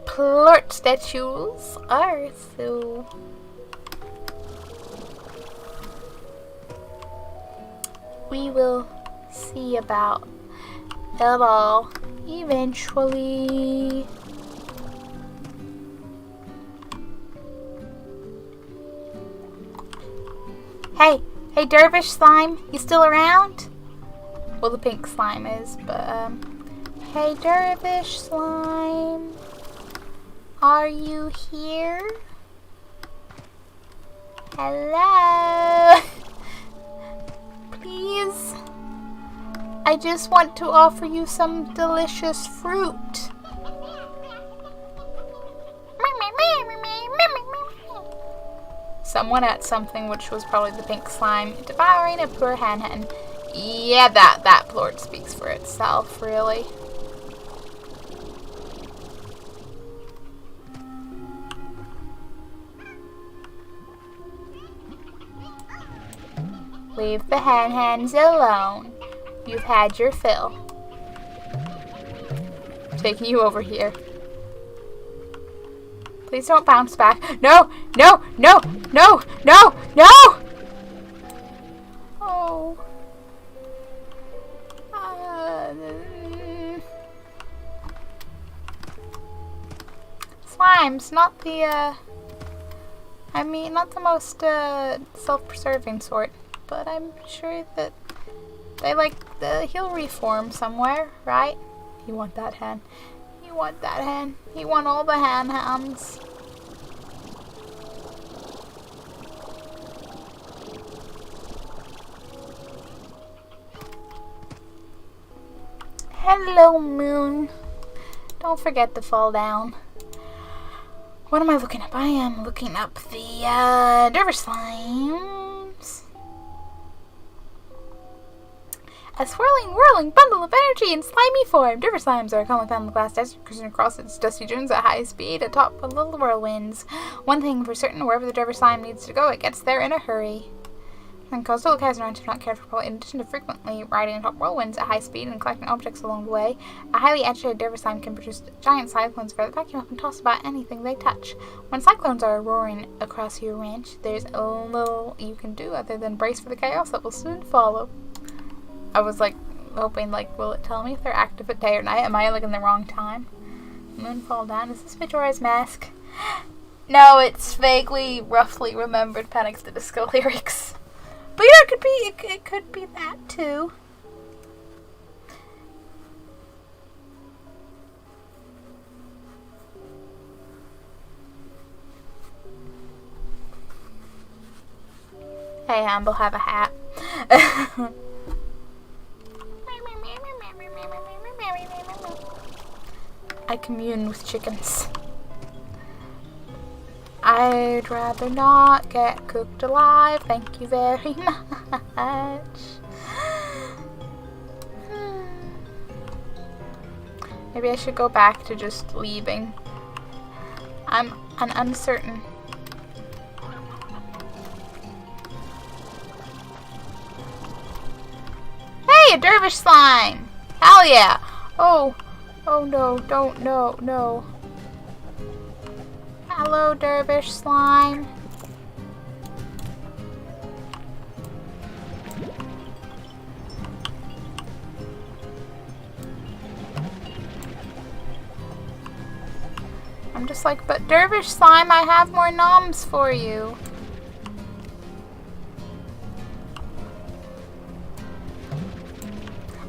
plort statues are, so... we will see about it all eventually. Hey dervish slime, you still around? Well, the pink slime is, but hey dervish slime, are you here? Hello? Please? I just want to offer you some delicious fruit. Someone ate something, which was probably the pink slime, devouring a poor hen. Yeah, that plort speaks for itself, really. Leave the hens alone. You've had your fill. Taking you over here. Please don't bounce back. No! No! No! No! No! No! Oh. Slime's not the, not the most, self-preserving sort, but I'm sure that he'll reform somewhere, right? You want that hen. You want that hen. You want all the hens. Hello, moon. Don't forget to fall down. What am I looking up? I am looking up the, dervish slimes. A swirling, whirling bundle of energy in slimy form. Dervish slimes are commonly found in the glass desert, cruising across its dusty dunes at high speed atop of little whirlwinds. One thing for certain, wherever the dervish slime needs to go, it gets there in a hurry. And coastal locales have not cared for probably, in addition to frequently riding atop whirlwinds at high speed and collecting objects along the way, a highly agitated dervish slime can produce giant cyclones that vacuum up and toss about anything they touch. When cyclones are roaring across your ranch, there's a little you can do other than brace for the chaos that will soon follow. I was hoping will it tell me if they're active at day or night? Am I in the wrong time? Moonfall down. Is this Majora's Mask? No, it's vaguely, roughly remembered Panic at the Disco lyrics. But yeah, it could be that too. Hey, Amble, have a hat. I commune with chickens. I'd rather not get cooked alive, thank you very much. Maybe I should go back to just leaving. I'm uncertain. Hey, a dervish slime! Hell yeah! Oh no, no. Hello, dervish slime. I'm just but dervish slime, I have more noms for you.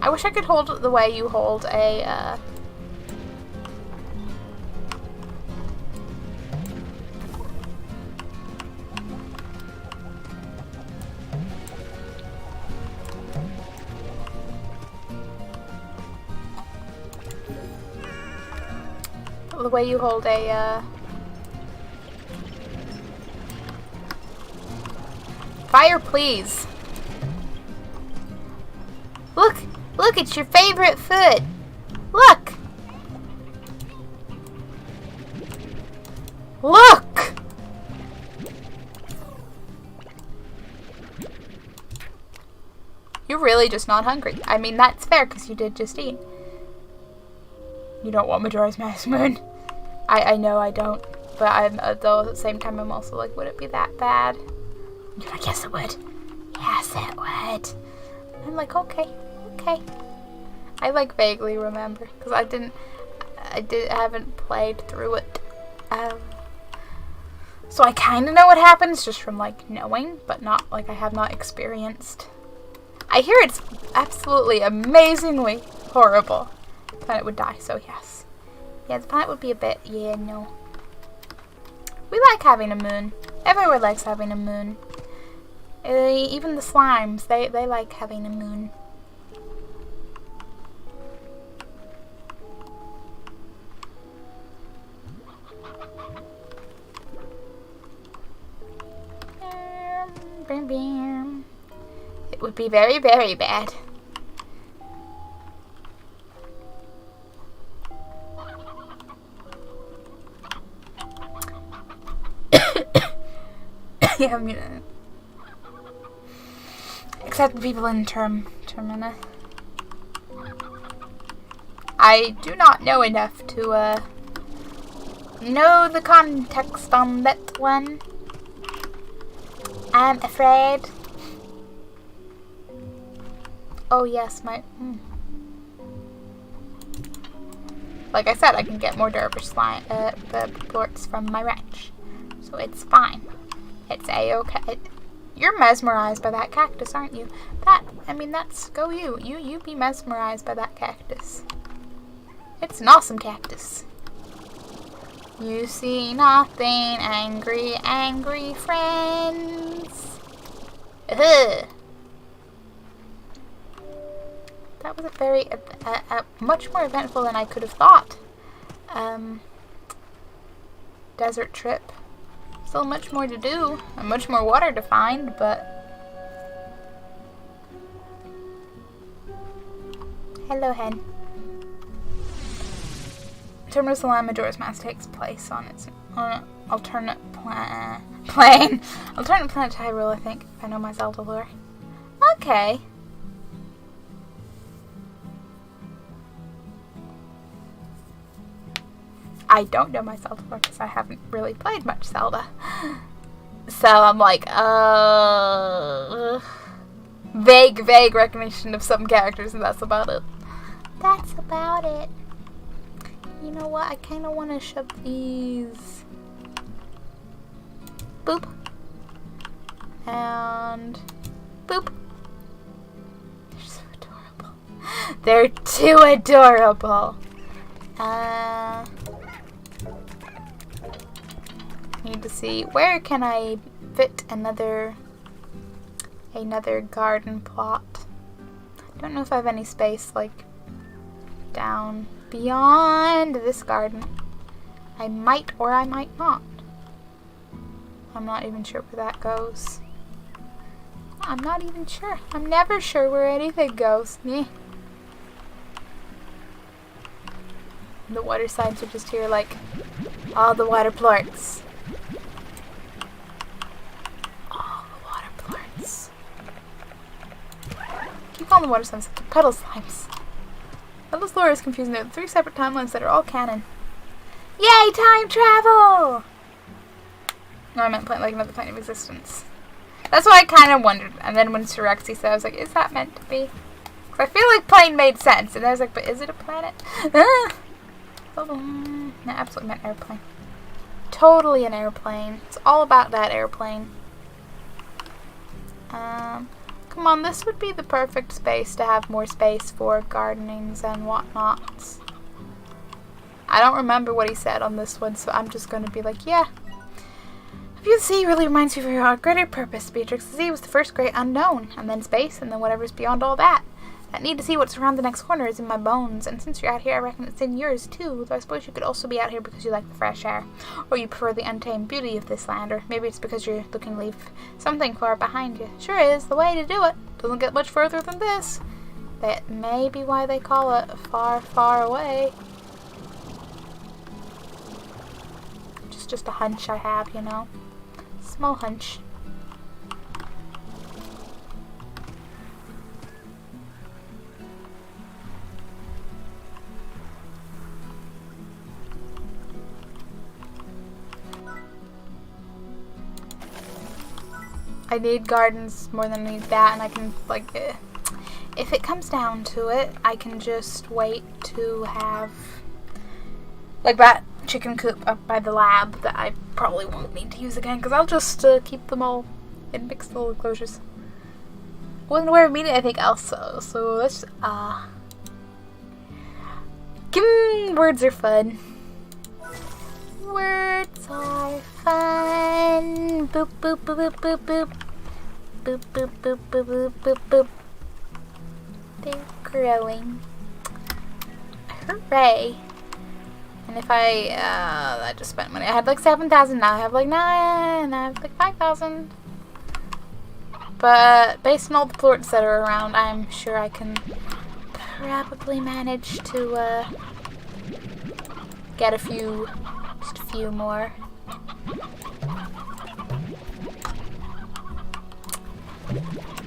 I wish I could hold it the way you hold a The way you hold a, Fire, please. Look! Look, it's your favorite food! Look! Look! You're really just not hungry. I mean, that's fair, because you did just eat. You don't want Majora's Mask Moon. I know I don't. But though at the same time, I'm also like, would it be that bad? You're like, yes, it would. Yes, it would. I'm like, okay. I like vaguely remember, because I haven't played through it. So I kind of know what happens just from like knowing, but not like I have not experienced. I hear it's absolutely amazingly horrible. The planet would die, so yes. Yeah, the planet would be a bit, yeah, no. We like having a moon. Everyone likes having a moon. Even the slimes, they like having a moon. It would be very, very bad. Yeah, I'm gonna accept people in Termina. I do not know enough to know the context on that one. I'm afraid. Oh yes, like I said, I can get more Dervish slime, plorts from my wrench, so it's fine. It's a-okay. You're mesmerized by that cactus, aren't you? That's go you. You be mesmerized by that cactus. It's an awesome cactus. You see nothing, angry, angry friends. Ugh. That was a very, much more eventful than I could have thought. Desert trip. Still much more to do, and much more water to find, but... Hello, hen. Terminus Align Majora's Mask takes place on an alternate plane. Alternate planet to Hyrule, I think, if I know my Zelda lore. Okay. I don't know my Zelda lore because I haven't really played much Zelda. So I'm like, vague recognition of some characters, and that's about it. That's about it. You know what? I kind of want to shove these. Boop. And boop. They're so adorable. They're too adorable. Need to see where can I fit another garden plot. Don't know if I have any space like down beyond this garden. I might or I might not. I'm not even sure where that goes. I'm not even sure. I'm never sure where anything goes. Meh. The water slides are just here like all the water plorts. All the water plorts. Keep calling the water slimes puddle slimes. Zelda's lore is confusing. There are 3 separate timelines that are all canon. Yay, time travel! No, I meant like another plane of existence. That's what I kind of wondered. And then when Surexy said, I was like, is that meant to be? Because I feel like plane made sense. And I was like, but is it a planet? No, absolutely meant airplane. Totally an airplane. It's all about that airplane. Come on, this would be the perfect space to have more space for gardenings and whatnots. I don't remember what he said on this one, so I'm just going to be like, yeah. View the sea really reminds me of your greater purpose, Beatrix. The sea was the first great unknown, and then space, and then whatever's beyond all that. I need to see what's around the next corner is in my bones, and since you're out here, I reckon it's in yours too, though I suppose you could also be out here because you like the fresh air, or you prefer the untamed beauty of this land, or maybe it's because you're looking to leave something far behind you. Sure is the way to do it. Doesn't get much further than this. That may be why they call it far, far away. Just a hunch I have, you know. Small hunch. I need gardens more than I need that, and I can, like, if it comes down to it, I can just wait to have, like, that chicken coop up by the lab that I probably won't need to use again, because I'll just keep them all in mixed little enclosures. Wasn't aware of meeting anything else, so let's, words are fun. Words are fun. Boop, boop, boop, boop, boop, boop. Boop, boop, boop, boop, boop, boop, boop. They're growing. Hooray. And if I just spent money. I had like 7,000, now I have like 9, and I have like 5,000. But based on all the plorts that are around, I'm sure I can probably manage to get just a few more.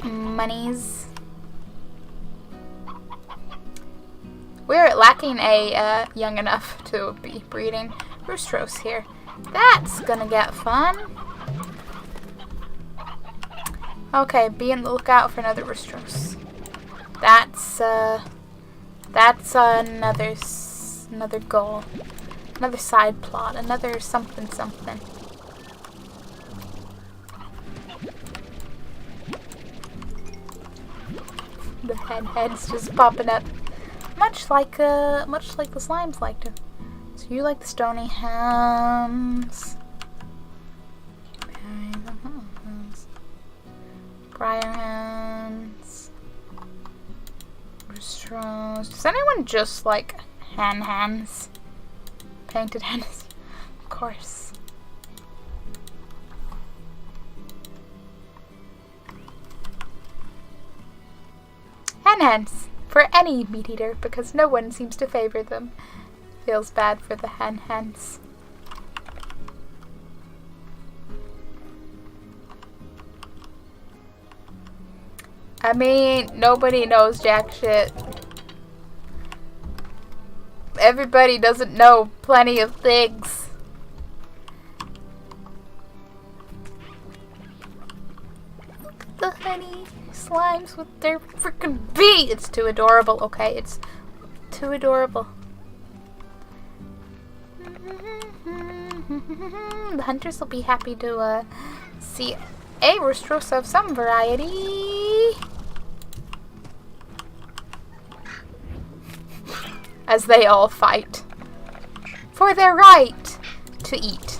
Monies. We're lacking a young enough to be breeding Roostros here. That's gonna get fun. Okay, be on the lookout for another Roostros. That's another goal, another side plot, another something. The head's just popping up, much like the slimes like to. So you like the stony hams, briar hams, Roostros. Does anyone just like hens? Painted hens, of course. Hens for any meat eater, because no one seems to favor them. Feels bad for the hens. I mean, nobody knows jack shit. Everybody doesn't know plenty of things. Look at the honey slimes with their freaking bee. It's too adorable. Okay, it's too adorable. The hunters will be happy to see a Roostros of some variety. As they all fight for their right to eat.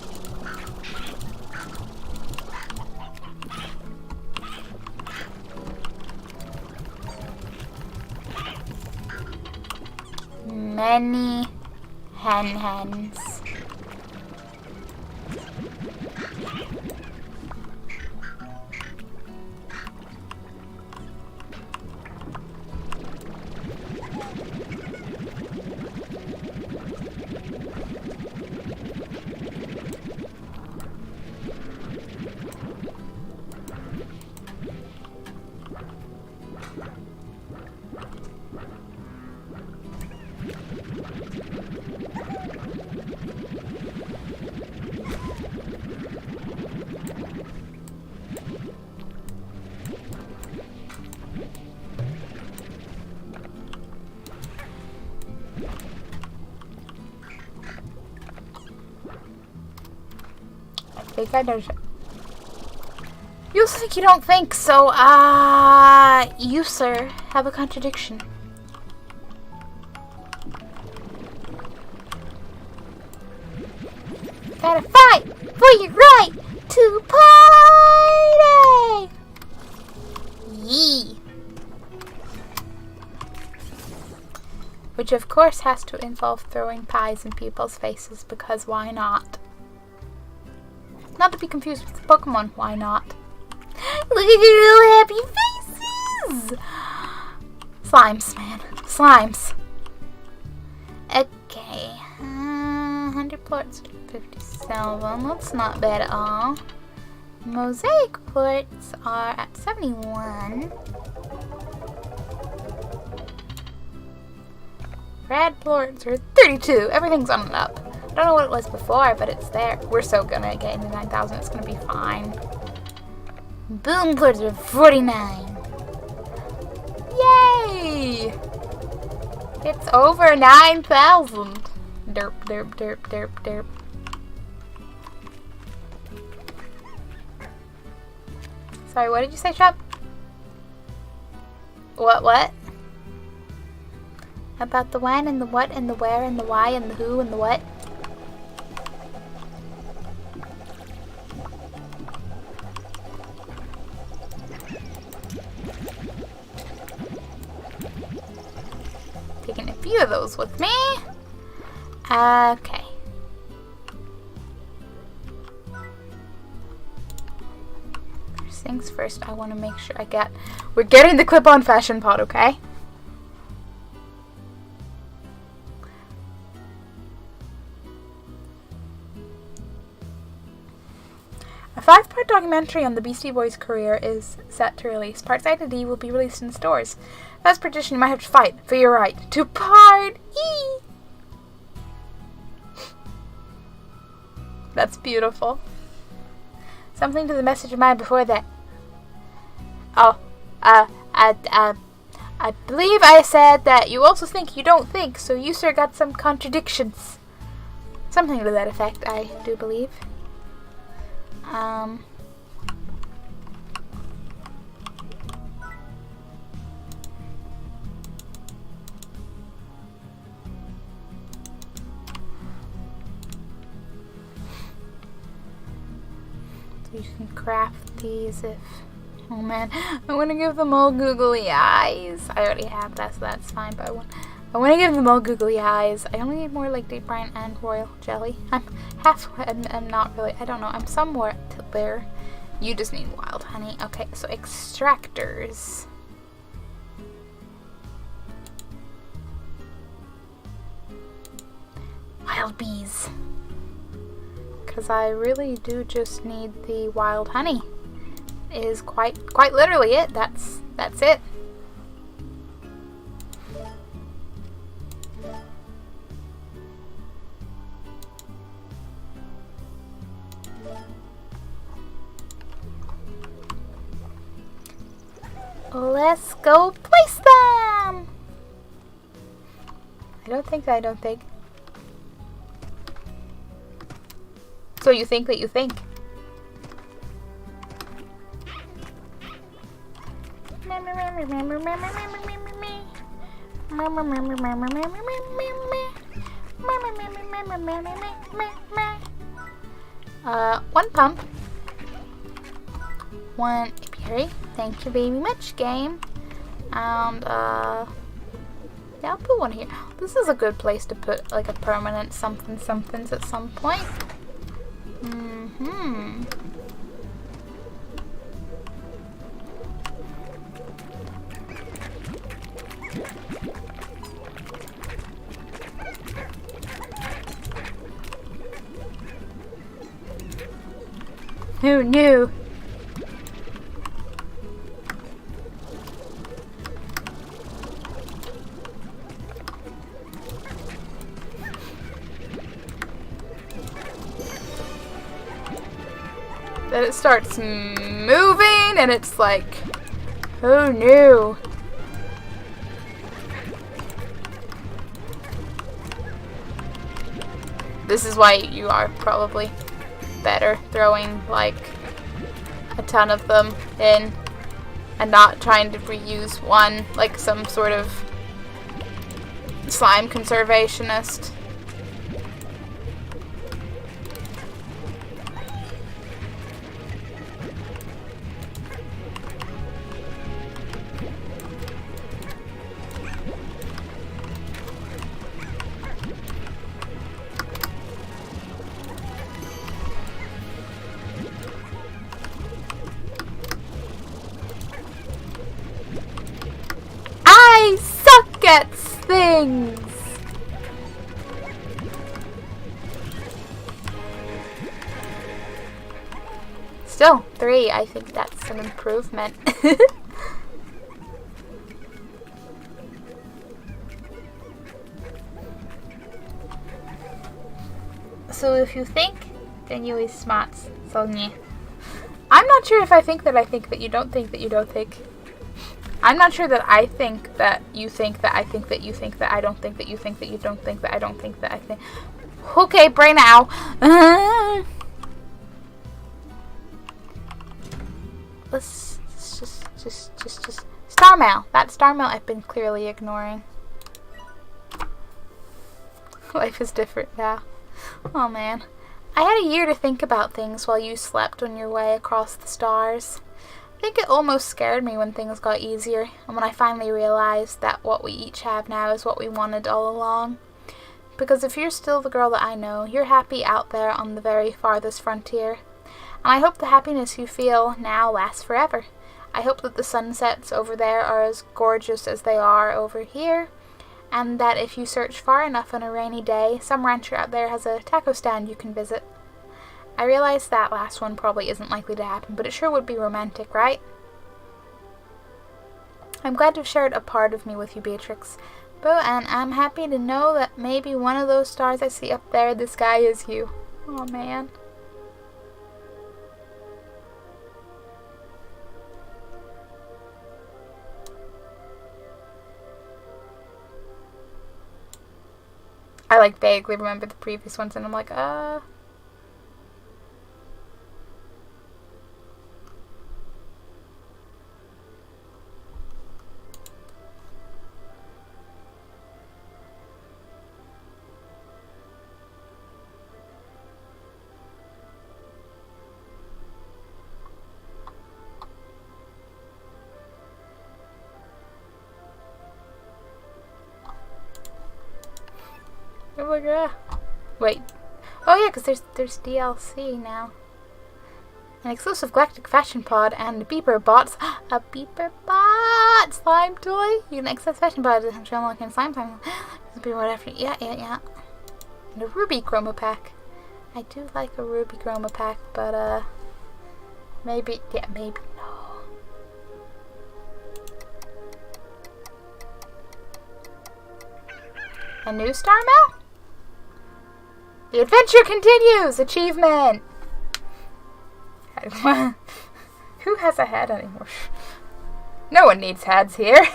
Many hens. I think I noticed it. You think you don't think, so, you, sir, have a contradiction. Gotta fight for your right to party! Yee. Which of course has to involve throwing pies in people's faces, because why not? Not to be confused with Pokemon, why not? Look at your little happy faces! Slimes, man. Slimes. Okay. 100 plorts, 57. That's not bad at all. Mosaic plorts are at 71. Rad plorts are 32. Everything's on and up. I don't know what it was before, but it's there. We're so gonna get into 9,000. It's gonna be fine. Boom plorts are 49. Yay! It's over 9,000. Derp, derp, derp, derp, derp. Sorry, what did you say, Shop? What? About the when and the what and the where and the why and the who and the what? Taking a few of those with me. Okay. First things first, I want to make sure we're getting the clip-on fashion pod, okay? A 5-part documentary on the Beastie Boys' career is set to release. Parts A to D will be released in stores. As per tradition, you might have to fight for your right to Part E. That's beautiful. Something to the message of mine before that. Oh, I believe I said that you also think you don't think, so you sir got some contradictions. Something to that effect, I do believe. So you can craft these if... Oh man, I want to give them all googly eyes. I already have that, so that's fine, but I want to give them all googly eyes. I only need more like deep brine and royal jelly. I'm halfway, I'm not really, I don't know, I'm somewhere to there. You just need wild honey. Okay, so extractors. Wild bees. Because I really do just need the wild honey. Is quite literally it. That's it. Let's go place them. I don't think. So you think that you think. One pump. One apiary. Thank you very much, game. And yeah, I'll put one here. This is a good place to put like a permanent somethings at some point. Who knew? Then it starts moving and it's like, who knew? This is why you are probably better throwing like a ton of them in and not trying to reuse one like some sort of slime conservationist. things! Still, 3. I think that's an improvement. So if you think, then you is smart. So yeah. I'm not sure if I think that you don't think that you don't think. I'm not sure that I think that you think that I think that you think that I don't think that you think that you don't think that I don't think that I think. Okay, brain now. Let's just Star Mail. That Star Mail I've been clearly ignoring. Life is different now. Oh man. I had a year to think about things while you slept on your way across the stars. I think it almost scared me when things got easier, and when I finally realized that what we each have now is what we wanted all along. Because if you're still the girl that I know, you're happy out there on the very farthest frontier. And I hope the happiness you feel now lasts forever. I hope that the sunsets over there are as gorgeous as they are over here, and that if you search far enough on a rainy day, some rancher out there has a taco stand you can visit. I realize that last one probably isn't likely to happen, but it sure would be romantic, right? I'm glad to have shared a part of me with you, Beatrix. And I'm happy to know that maybe one of those stars I see up there in the sky is you. Oh man. I like vaguely remember the previous ones and I'm like, Oh my god. Wait. Oh yeah, because there's DLC now. An exclusive Galactic Fashion Pod and Beeper Bots. A Beeper Bot slime toy. You can access Fashion Pod to unlock in slime time. This will be whatever. Yeah. And a Ruby Chroma Pack. I do like a Ruby Chroma Pack, but maybe no. A new Star Mail? The adventure continues! Achievement! Who has a head anymore? No one needs heads here.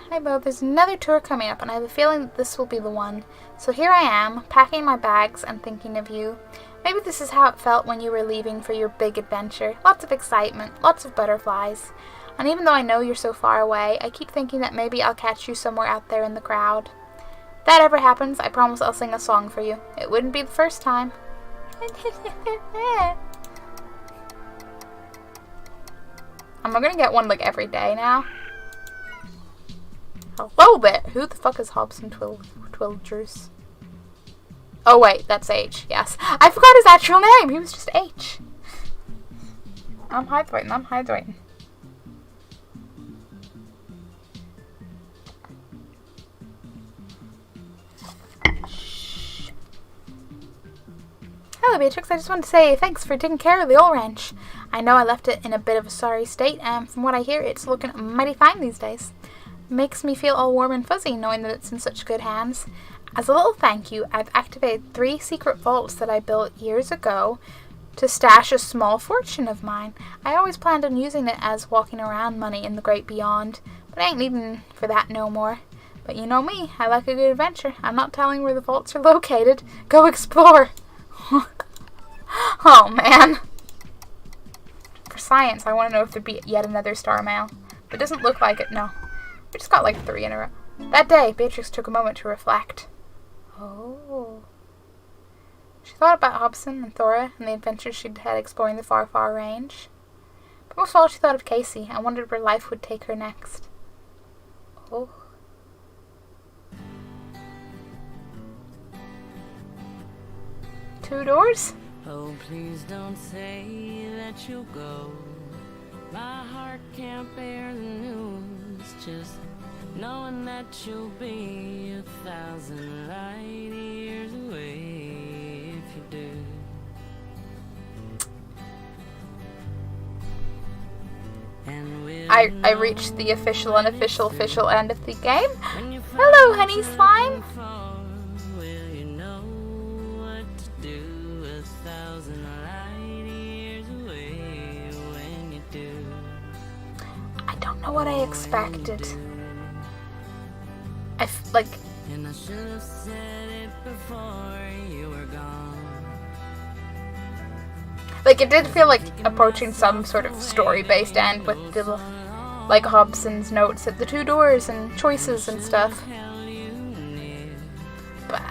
Hi Bo, there's another tour coming up and I have a feeling that this will be the one. So here I am, packing my bags and thinking of you. Maybe this is how it felt when you were leaving for your big adventure. Lots of excitement, lots of butterflies. And even though I know you're so far away, I keep thinking that maybe I'll catch you somewhere out there in the crowd. If that ever happens, I promise I'll sing a song for you. It wouldn't be the first time. I'm gonna get one like every day now. Hello there! Who the fuck is Hobson Twilgers? Oh wait, that's H, yes. I forgot his actual name! He was just H. I'm hydrating. Hello Beatrix, I just wanted to say thanks for taking care of the old ranch. I know I left it in a bit of a sorry state, and from what I hear, it's looking mighty fine these days. Makes me feel all warm and fuzzy knowing that it's in such good hands. As a little thank you, I've activated 3 secret vaults that I built years ago to stash a small fortune of mine. I always planned on using it as walking around money in the great beyond, but I ain't needing for that no more. But you know me, I like a good adventure. I'm not telling where the vaults are located. Go explore! Oh man. For science, I want to know if there'd be yet another Star Mail. But it doesn't look like it, no. We just got like 3 in a row. That day, Beatrix took a moment to reflect. Oh. She thought about Hobson and Thora and the adventures she'd had exploring the far, far range. But most of all, she thought of Casey and wondered where life would take her next. Oh. Two doors? Oh, please don't say that you'll go. My heart can't bear the news, just knowing that you'll be 1,000 light years away if you do. I reached the official, unofficial, official end of the game. Hello, honey slime. Will you know what to do 1,000 light years away when you do? I don't know what I expected. And I should have said it before you were gone. Like, it did feel like approaching some sort of story-based end with the, like, Hobson's notes at the 2 doors and choices and stuff. But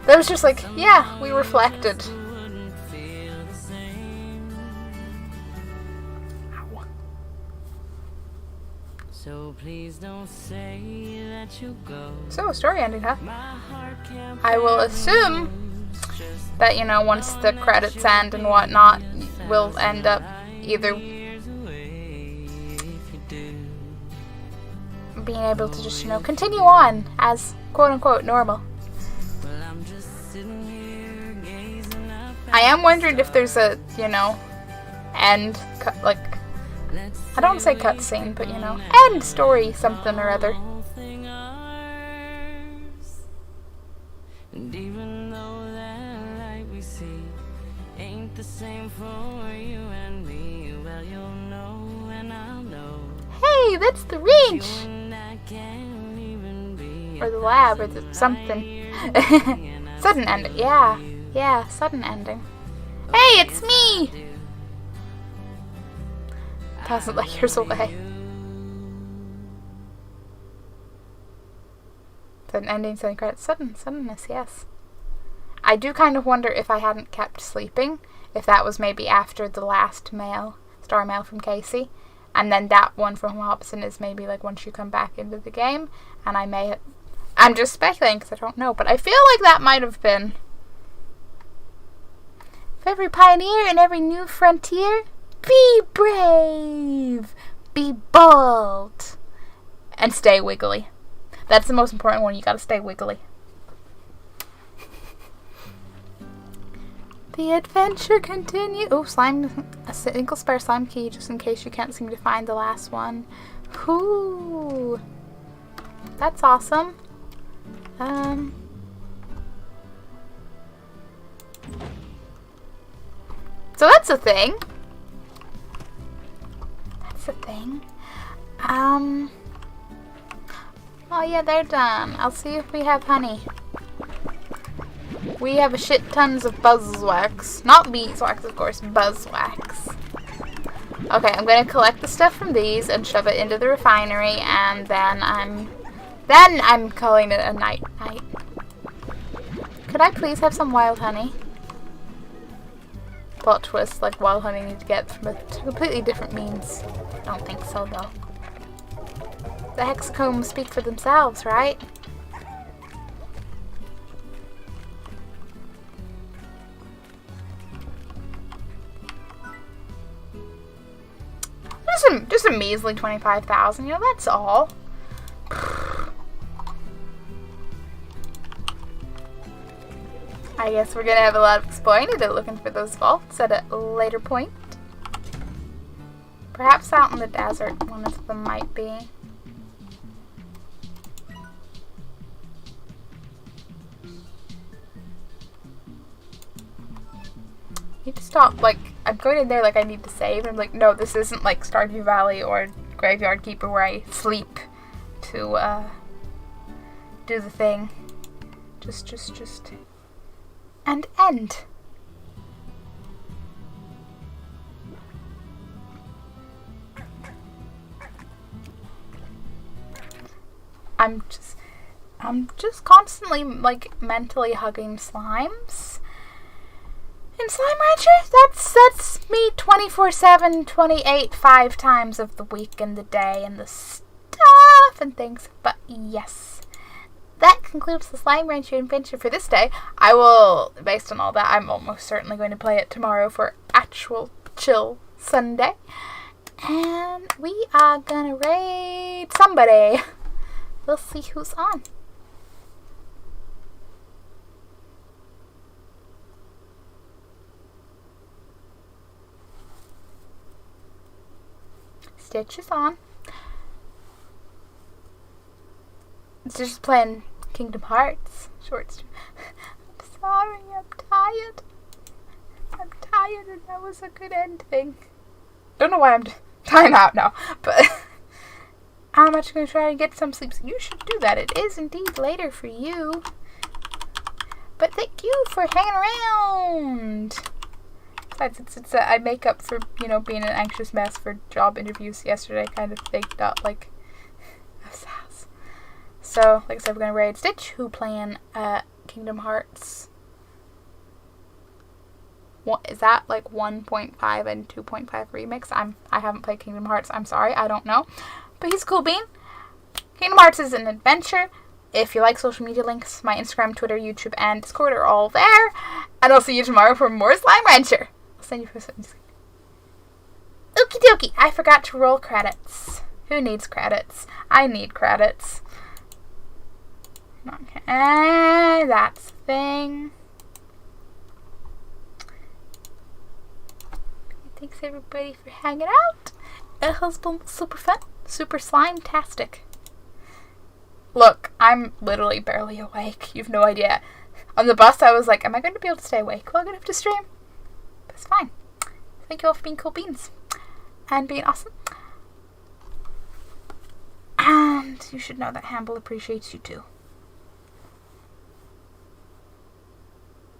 that was just like, yeah, we reflected. So please don't say that you go. So, story ending, huh? I will assume that, you know, once the credits end and whatnot, we'll end up either being able to just, you know, continue on as quote-unquote normal. I am wondering if there's a, you know, end, like, I don't want to say cutscene, but, you know, end story something or other. And even though that light we see ain't the same for you and me, well, you'll know and I'll know. Hey, that's the range! Be or the lab, or the something. Sudden ending, yeah. Yeah, sudden ending. Hey, it's me! 1,000 light years away. Sudden ending, sudden credits, suddenness, yes. I do kind of wonder if I hadn't kept sleeping, if that was maybe after the last star mail from Casey, and then that one from Hobson is maybe like once you come back into the game, and I'm just speculating because I don't know, but I feel like that might have been. For every pioneer and every new frontier, be brave, be bold, and stay wiggly. That's the most important one. You gotta stay wiggly. The adventure continues. Oh, slime. A single spare slime key just in case you can't seem to find the last one. Ooh. That's awesome. So that's a thing. That's a thing. Oh yeah, they're done. I'll see if we have honey. We have a shit tons of buzzwax. Not beeswax, of course, buzzwax. Okay, I'm gonna collect the stuff from these and shove it into the refinery, and then I'm calling it a night. Could I please have some wild honey? Plot twist, like wild honey need to get from a completely different means. I don't think so though. The hexacombs speak for themselves, right? Just a measly 25,000, you know, that's all. I guess we're gonna have a lot of exploring to do looking for those vaults at a later point. Perhaps out in the desert, one of them might be. Need to stop, like, I'm going in there like I need to save, and I'm like, no, this isn't like Stardew Valley or Graveyard Keeper where I sleep to, do the thing. Just, and end. I'm just constantly, like, mentally hugging slimes. And Slime Rancher, that's me 24/7, 28, 5 times of the week and the day and the stuff and things. But yes, that concludes the Slime Rancher adventure for this day. I will, based on all that, I'm almost certainly going to play it tomorrow for actual chill Sunday. And we are gonna raid somebody. We'll see who's on. Stitch is on. It's just playing Kingdom Hearts short stream. I'm sorry, I'm tired. I'm tired and that was a good ending. Don't know why I'm time out now, but I'm actually going to try to get some sleep. So you should do that. It is indeed later for you. But thank you for hanging around. Besides, I make up for, you know, being an anxious mess for job interviews yesterday. Kind of faked out, like, a sass. So, like I said, we're going to raid Stitch, who playing Kingdom Hearts. What is that, like 1.5 and 2.5 remix? I haven't played Kingdom Hearts. I'm sorry, I don't know. But he's a cool bean. Kingdom Hearts is an adventure. If you like social media links, my Instagram, Twitter, YouTube, and Discord are all there. And I'll see you tomorrow for more Slime Rancher. I'll send you for something. Okie dokie. I forgot to roll credits. Who needs credits? I need credits. Okay, that's the thing. Thanks everybody for hanging out. It has been super fun. Super slime-tastic. Look, I'm literally barely awake. You've no idea. On the bus, I was like, am I going to be able to stay awake while I get up to stream? But it's fine. Thank you all for being cool beans. And being awesome. And you should know that Hamble appreciates you too.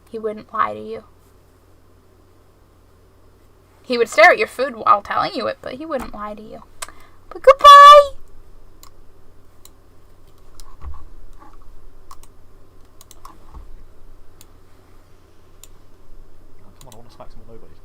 He wouldn't lie to you. He would stare at your food while telling you it, but he wouldn't lie to you. But goodbye! Come on, I want to smack some nobodies.